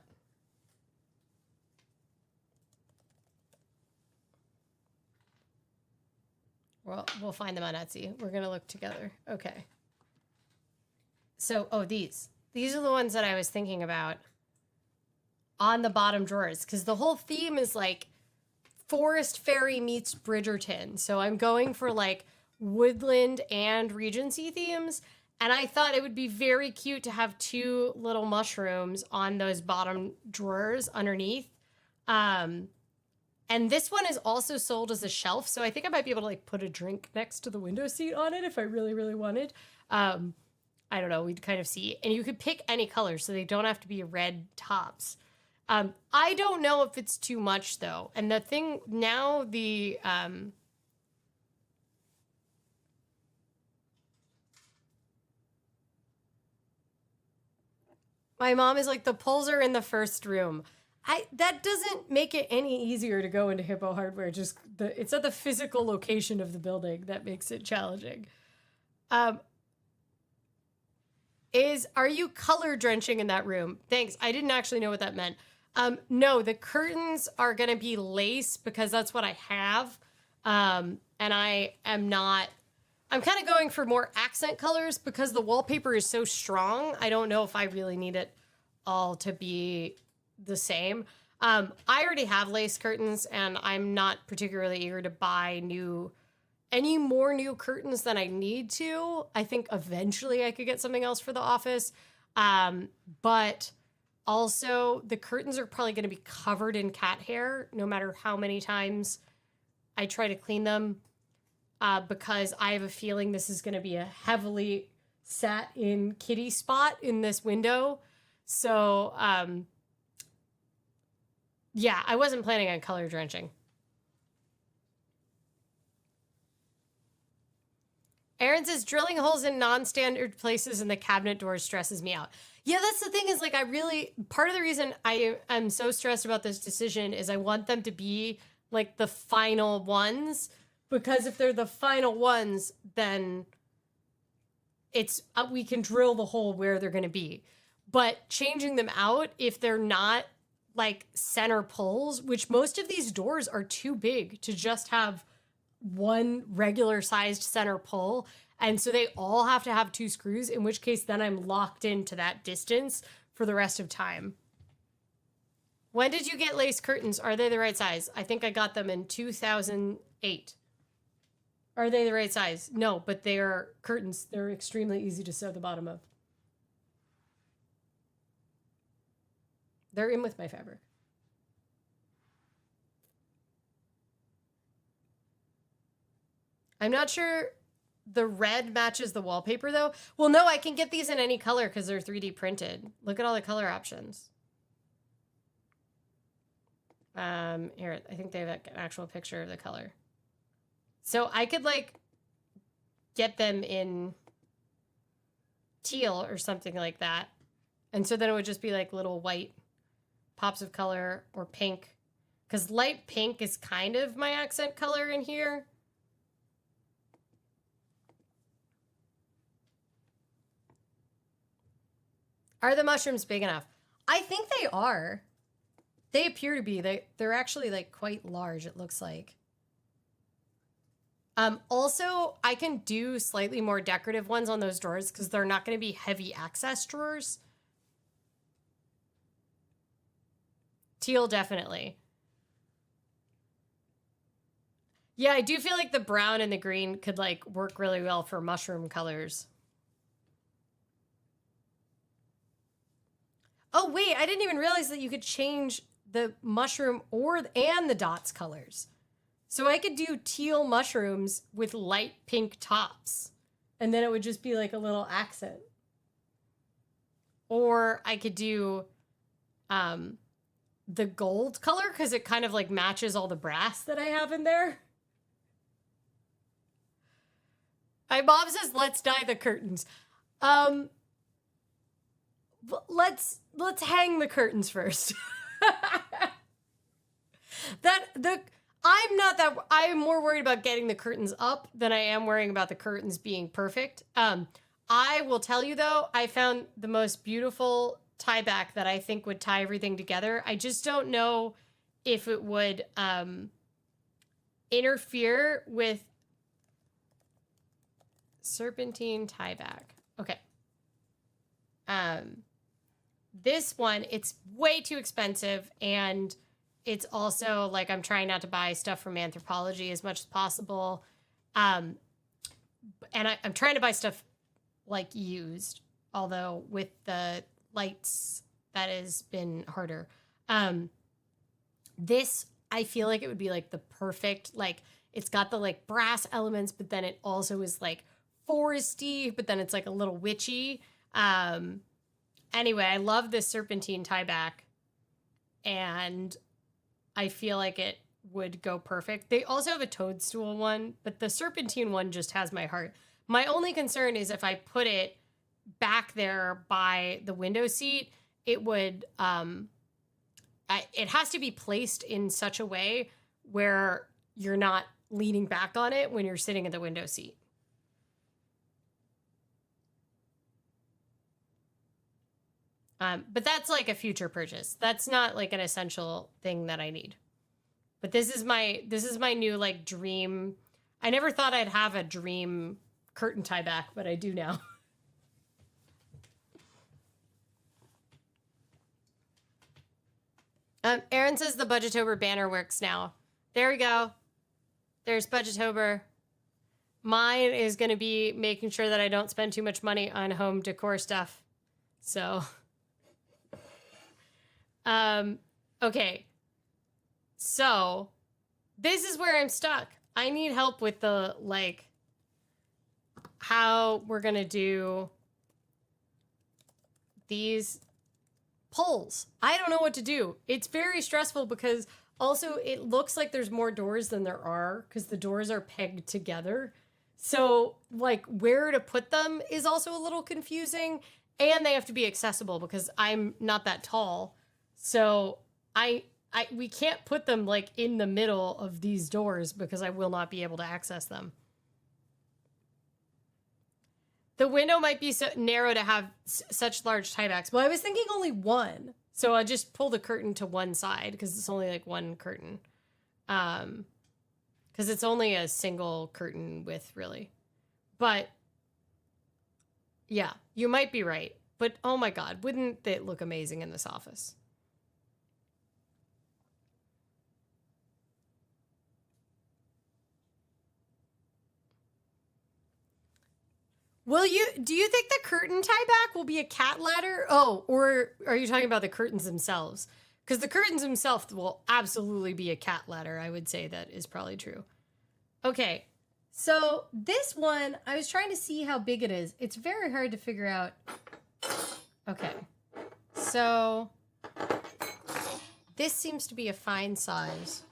Well, we'll find them on Etsy. We're going to look together. Okay. So, oh, these are the ones that I was thinking about on the bottom drawers, because the whole theme is like Forest Fairy meets Bridgerton. So I'm going for like woodland and Regency themes. And I thought it would be very cute to have two little mushrooms on those bottom drawers underneath. And this one is also sold as a shelf. So I think I might be able to like put a drink next to the window seat on it if I really, really wanted. I don't know. We'd kind of see. And you could pick any color, so they don't have to be red tops. I don't know if it's too much, though. And the thing now, my mom is like, the pulls are in the first room. That doesn't make it any easier to go into Hippo Hardware. Just it's at the physical location of the building that makes it challenging. Are you color drenching in that room? Thanks. I didn't actually know what that meant. No, the curtains are going to be lace because that's what I have. And I am not, I'm kind of going for more accent colors because the wallpaper is so strong. I don't know if I really need it all to be the same. I already have lace curtains, and I'm not particularly eager to buy any more new curtains than I need to. I think eventually I could get something else for the office. But also the curtains are probably going to be covered in cat hair no matter how many times I try to clean them, because I have a feeling this is going to be a heavily sat in kitty spot in this window. So, yeah, I wasn't planning on color drenching. Aaron says drilling holes in non-standard places in the cabinet doors stresses me out. Yeah, that's the thing, is like part of the reason I am so stressed about this decision is I want them to be like the final ones, because if they're the final ones, then it's we can drill the hole where they're going to be. But changing them out, if they're not like center pulls, which most of these doors are too big to just have one regular sized center pull, and so they all have to have two screws, in which case then I'm locked into that distance for the rest of time. When did you get lace curtains? Are they the right size? I think I got them in 2008. Are they the right size? No, but they are curtains. They're extremely easy to sew the bottom of. They're in with my fabric. I'm not sure the red matches the wallpaper, though. Well, no, I can get these in any color because they're 3D printed. Look at all the color options. Here, I think they have an actual picture of the color. So I could, like, get them in teal or something like that. And so then it would just be, like, little white pops of color, or pink. Because light pink is kind of my accent color in here. Are the mushrooms big enough? I think they are. They appear to be. They're actually like quite large, it looks like. Also, I can do slightly more decorative ones on those drawers because they're not going to be heavy access drawers. Teal, definitely. Yeah, I do feel like the brown and the green could like work really well for mushroom colors. Oh, wait, I didn't even realize that you could change the mushroom and the dots colors. So I could do teal mushrooms with light pink tops, and then it would just be like a little accent. Or I could do the gold color because it kind of like matches all the brass that I have in there. My mom says, let's dye the curtains. Let's hang the curtains first. I'm more worried about getting the curtains up than I am worrying about the curtains being perfect. I will tell you though, I found the most beautiful tie back that I think would tie everything together. I just don't know if it would interfere with serpentine tie back. Okay. This one, it's way too expensive, and it's also like I'm trying not to buy stuff from Anthropologie as much as possible. And I'm trying to buy stuff like used, although with the lights that has been harder. This, I feel like it would be like the perfect, like it's got the like brass elements, but then it also is like foresty, but then it's like a little witchy. Anyway, I love this serpentine tie back, and I feel like it would go perfect. They also have a toadstool one, but the serpentine one just has my heart. My only concern is if I put it back there by the window seat, it would, it has to be placed in such a way where you're not leaning back on it when you're sitting in the window seat. But that's like a future purchase. That's not like an essential thing that I need. But this is my new like dream. I never thought I'd have a dream curtain tie back, but I do now. Aaron says the Budgetober banner works now. There we go. There's Budgetober. Mine is going to be making sure that I don't spend too much money on home decor stuff. So, okay. So, this is where I'm stuck. I need help with the, like, how we're going to do these poles. I don't know what to do. It's very stressful because also it looks like there's more doors than there are because the doors are pegged together. So, like, where to put them is also a little confusing, and they have to be accessible because I'm not that tall. So, we can't put them, like, in the middle of these doors because I will not be able to access them. The window might be so narrow to have such large tiebacks. Well, I was thinking only one. So I'll just pull the curtain to one side because it's only, like, one curtain. Because it's only a single curtain width, really. But, yeah, you might be right. But, oh my god, wouldn't it look amazing in this office? Do you think the curtain tie back will be a cat ladder? Oh, or are you talking about the curtains themselves? Because the curtains themselves will absolutely be a cat ladder. I would say that is probably true. Okay, so this one, I was trying to see how big it is. It's very hard to figure out. Okay, so this seems to be a fine size.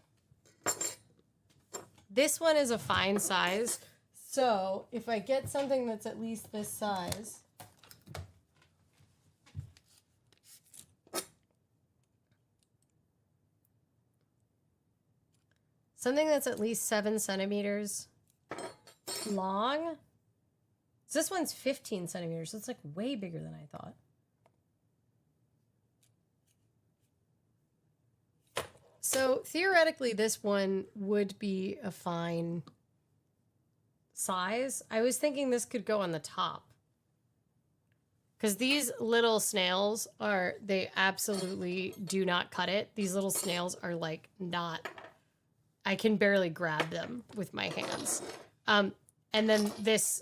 This one is a fine size. So if I get something that's at least this size, something that's at least 7 centimeters long. So this one's 15 centimeters. So it's like way bigger than I thought. So theoretically, this one would be a fine size. I was thinking this could go on the top. Because these little snails are, they absolutely do not cut it. These little snails are like not, I can barely grab them with my hands. And then this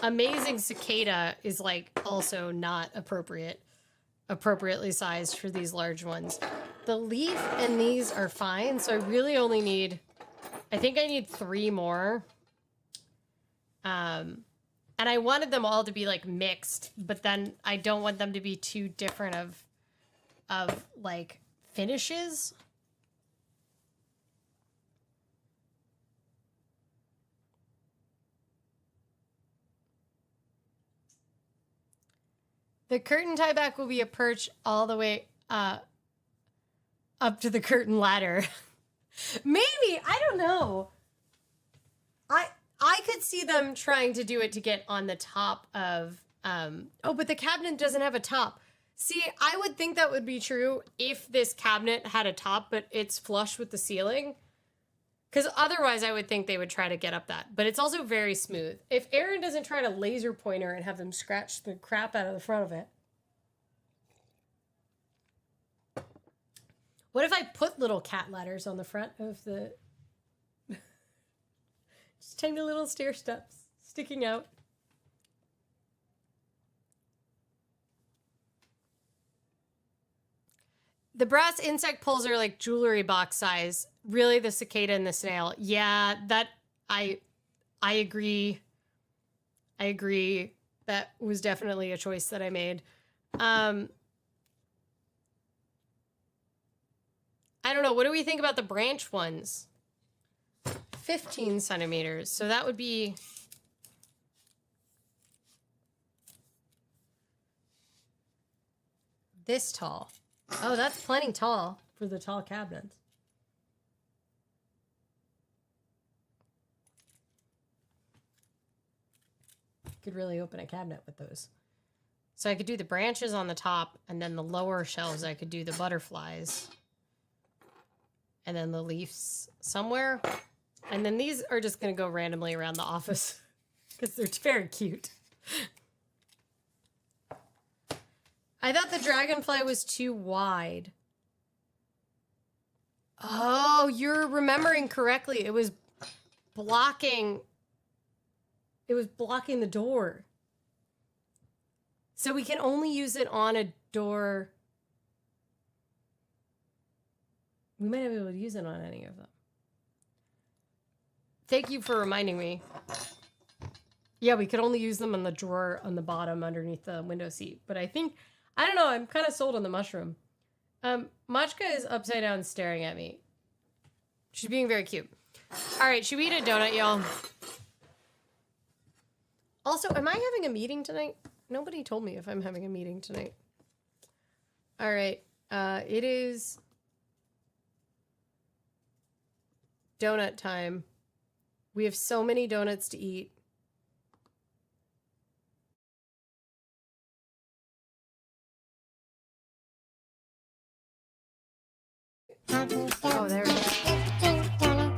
amazing cicada is like also not appropriately sized for these large ones. The leaf and these are fine, so I really only need, I think I need 3 more. And I wanted them all to be like mixed, but then I don't want them to be too different of like finishes. The curtain tie back will be a perch all the way up to the curtain ladder. Maybe, I don't know. I could see them trying to do it to get on the top of, oh, but the cabinet doesn't have a top. See, I would think that would be true if this cabinet had a top, but it's flush with the ceiling. Because otherwise I would think they would try to get up that. But it's also very smooth. If Aaron doesn't try to laser pointer and have them scratch the crap out of the front of it. What if I put little cat ladders on the front of the... Just tiny little stair steps sticking out. The brass insect poles are like jewelry box size. Really, the cicada and the snail. Yeah, that I agree. I agree. That was definitely a choice that I made. I don't know. What do we think about the branch ones? 15 centimeters. So that would be this tall. Oh, that's plenty tall for the tall cabinets. Could really open a cabinet with those. So I could do the branches on the top, and then the lower shelves I could do the butterflies. And then the leaves somewhere. And then these are just going to go randomly around the office because they're very cute. I thought the dragonfly was too wide. Oh, you're remembering correctly. It was blocking the door. So we can only use it on a door. We might not be able to use it on any of them. Thank you for reminding me. Yeah, we could only use them on the drawer on the bottom underneath the window seat. But I think, I don't know, I'm kind of sold on the mushroom. Machka is upside down staring at me. She's being very cute. All right, should we eat a donut, y'all? Also, am I having a meeting tonight? Nobody told me if I'm having a meeting tonight. All right, it is donut time. We have so many donuts to eat. Oh, there we go.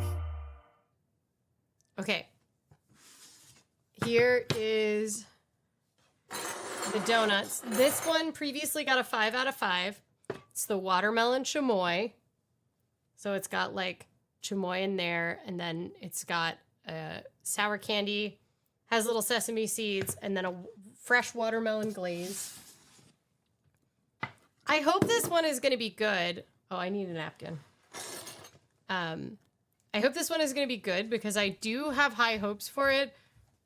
Okay. Here is the donuts. This one previously got a 5 out of 5. It's the watermelon chamoy. So it's got like chamoy in there, and then it's got sour candy, has little sesame seeds, and then a fresh watermelon glaze. I hope this one is going to be good. Oh, I need a napkin. I hope this one is going to be good because I do have high hopes for it,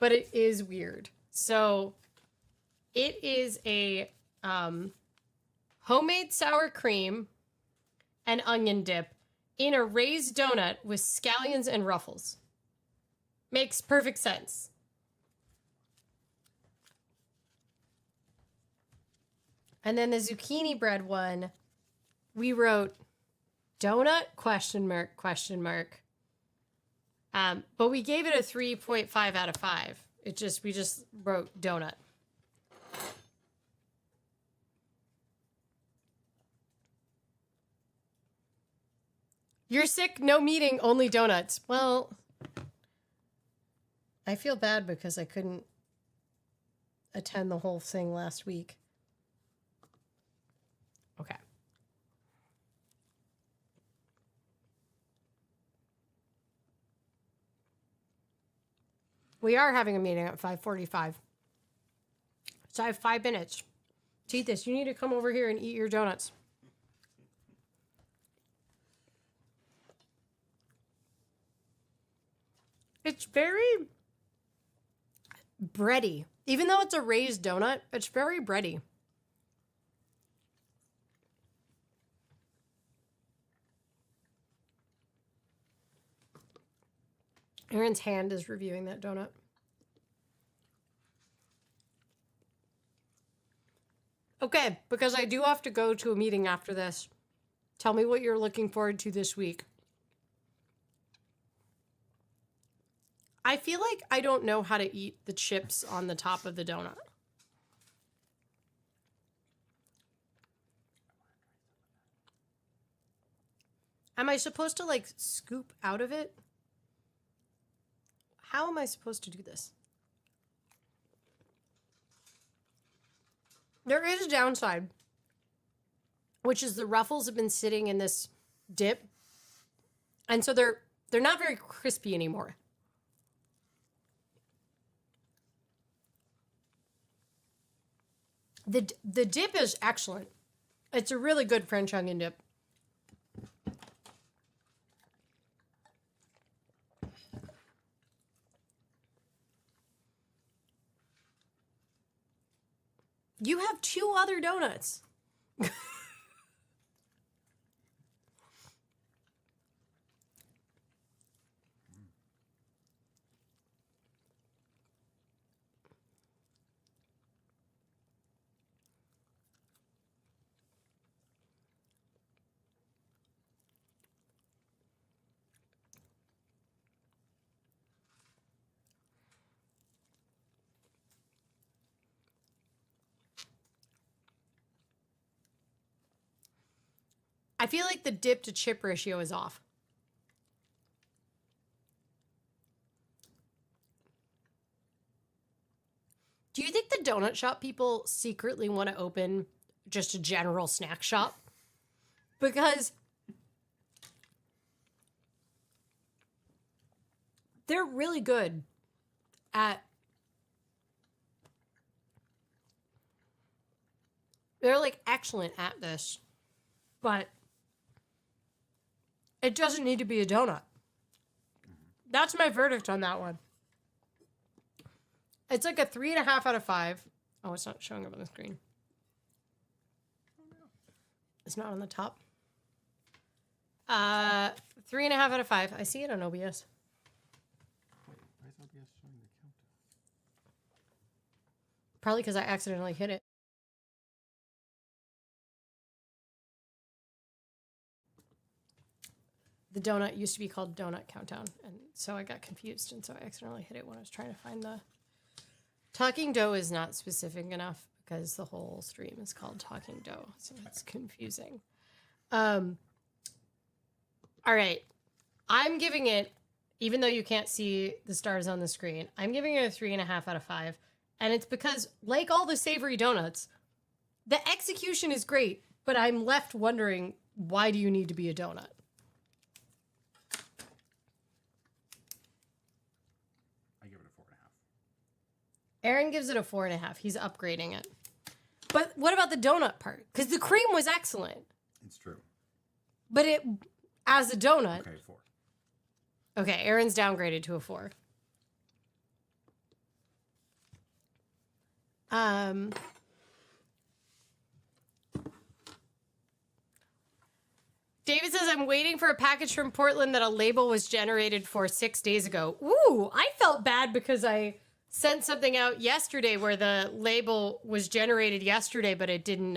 but it is weird. So it is a homemade sour cream and onion dip in a raised donut with scallions and ruffles. Makes perfect sense. And then the zucchini bread one, we wrote donut question mark. But we gave it a 3.5 out of 5. We just wrote donut. You're sick, no meeting, only donuts. Well, I feel bad because I couldn't attend the whole thing last week. Okay. We are having a meeting at 5:45. So I have 5 minutes to eat this. You need to come over here and eat your donuts. It's very bready. Even though it's a raised donut, it's very bready. Erin's hand is reviewing that donut. Okay, because I do have to go to a meeting after this. Tell me what you're looking forward to this week. I feel like I don't know how to eat the chips on the top of the donut. Am I supposed to like scoop out of it? How am I supposed to do this? There is a downside, which is the ruffles have been sitting in this dip, and so they're not very crispy anymore. The dip is excellent. It's a really good French onion dip. You have 2 other donuts. I feel like the dip to chip ratio is off. Do you think the donut shop people secretly want to open just a general snack shop? Because they're really good at... They're like excellent at this. But it doesn't need to be a donut. That's my verdict on that one. It's like a 3.5 out of 5. Oh, it's not showing up on the screen. It's not on the top. 3.5 out of 5. I see it on OBS. Wait, why is OBS showing the countdown? Probably because I accidentally hit it. The donut used to be called Donut Countdown, and so I got confused, and so I accidentally hit it when I was trying to find the... Talking Dough is not specific enough because the whole stream is called Talking Dough, so it's confusing. All right. I'm giving it, even though you can't see the stars on the screen, I'm giving it a 3.5 out of 5, and it's because, like all the savory donuts, the execution is great, but I'm left wondering, why do you need to be a donut? Erin gives it a 4.5. He's upgrading it. But what about the donut part? Because the cream was excellent. It's true. But it, as a donut. Okay, 4. Okay, Erin's downgraded to a 4. David says, I'm waiting for a package from Portland that a label was generated for 6 days ago. Ooh, I felt bad because I sent something out yesterday where the label was generated yesterday, but it didn't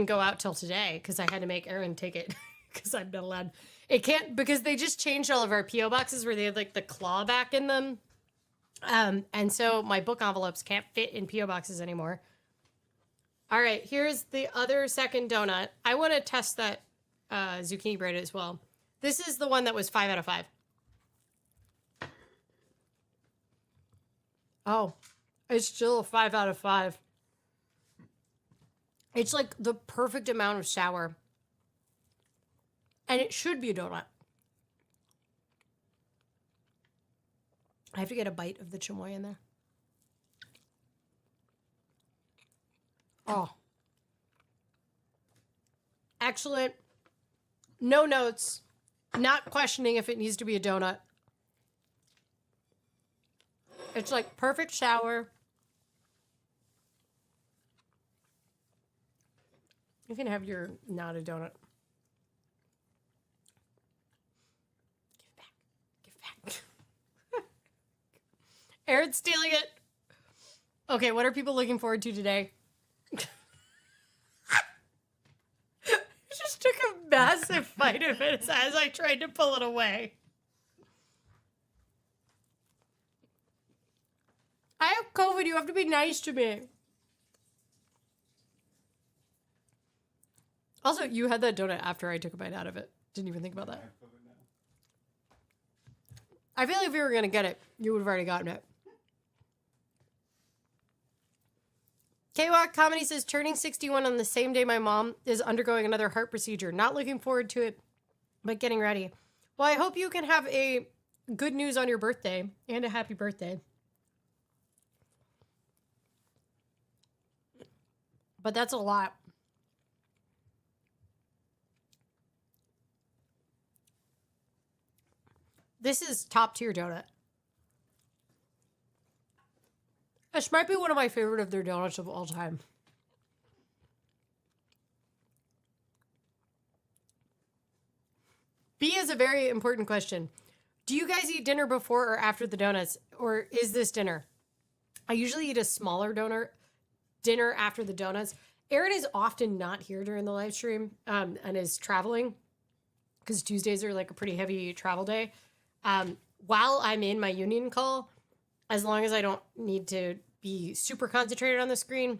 go out till today because I had to make Erin take it because I'm not allowed. It can't, because they just changed all of our P.O. boxes where they had like the claw back in them. And so my book envelopes can't fit in P.O. boxes anymore. All right, here's the other second donut. I want to test that zucchini bread as well. This is the one that was 5 out of 5. Oh, it's still a 5 out of 5. It's like the perfect amount of sour. And it should be a donut. I have to get a bite of the chamoy in there. Oh. Excellent. No notes. Not questioning if it needs to be a donut. It's like perfect sour. You can have your not a donut. Give it back. Aaron's stealing it. Okay, what are people looking forward to today? Just took a massive bite of it as I tried to pull it away. I have COVID. You have to be nice to me. Also, you had that donut after I took a bite out of it. Didn't even think about that. I feel like if you were going to get it, you would have already gotten it. K-Walk Comedy says, turning 61 on the same day my mom is undergoing another heart procedure. Not looking forward to it, but getting ready. Well, I hope you can have a good news on your birthday and a happy birthday. But that's a lot. This is top tier donut. This might be one of my favorite of their donuts of all time. B is a very important question. Do you guys eat dinner before or after the donuts? Or is this dinner? I usually eat a smaller dinner after the donuts. Aaron is often not here during the live stream and is traveling because Tuesdays are like a pretty heavy travel day. While I'm in my union call, as long as I don't need to be super concentrated on the screen,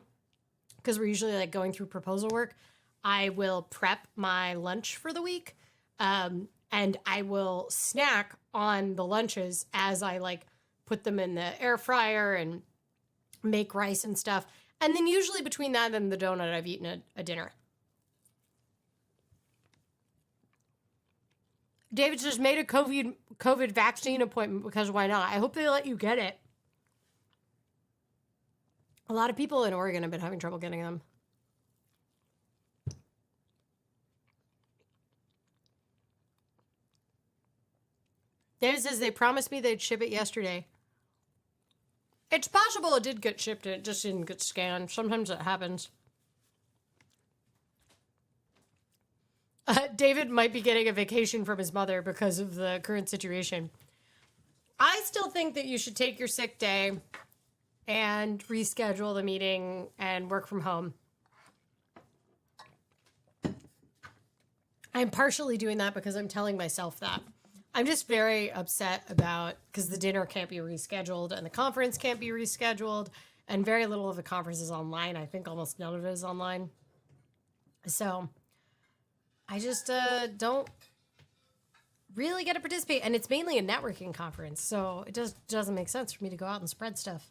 because we're usually like going through proposal work, I will prep my lunch for the week. And I will snack on the lunches as I like put them in the air fryer and make rice and stuff. And then usually between that and the donut, I've eaten a dinner. David just made a COVID vaccine appointment because why not? I hope they let you get it. A lot of people in Oregon have been having trouble getting them. David says they promised me they'd ship it yesterday. It's possible it did get shipped and it just didn't get scanned. Sometimes it happens. David might be getting a vacation from his mother because of the current situation. I still think that you should take your sick day and reschedule the meeting and work from home. I'm partially doing that because I'm telling myself that. I'm just very upset about, because the dinner can't be rescheduled and the conference can't be rescheduled, and very little of the conference is online. I think almost none of it is online. So I just don't really get to participate, and it's mainly a networking conference, so it just doesn't make sense for me to go out and spread stuff.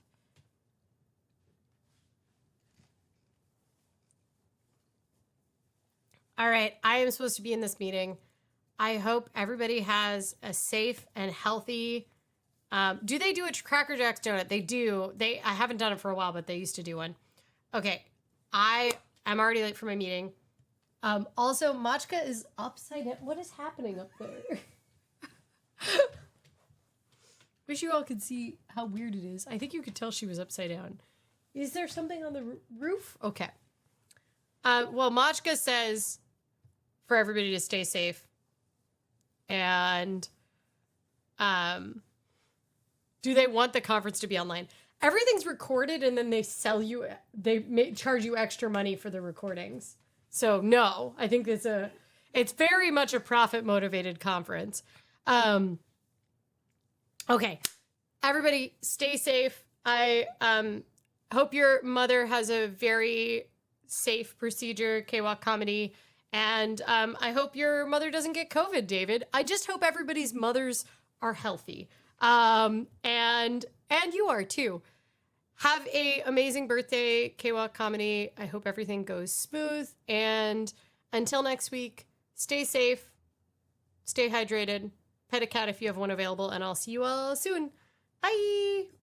All right, I am supposed to be in this meeting. I hope everybody has a safe and healthy. Do they do a Cracker Jacks donut? They do. I haven't done it for a while, but they used to do one. Okay, I'm already late for my meeting. Also, Machka is upside down. What is happening up there? Wish you all could see how weird it is. I think you could tell she was upside down. Is there something on the roof? Okay. Well, Machka says for everybody to stay safe. And do they want the conference to be online? Everything's recorded and then they charge you extra money for the recordings. So no, I think it's very much a profit motivated conference. Okay, everybody stay safe. I hope your mother has a very safe procedure, K-Walk Comedy, And I hope your mother doesn't get COVID, David. I just hope everybody's mothers are healthy. And you are too. Have a amazing birthday, K-Walk Comedy. I hope everything goes smooth. And until next week, stay safe, stay hydrated, pet a cat if you have one available, and I'll see you all soon. Bye!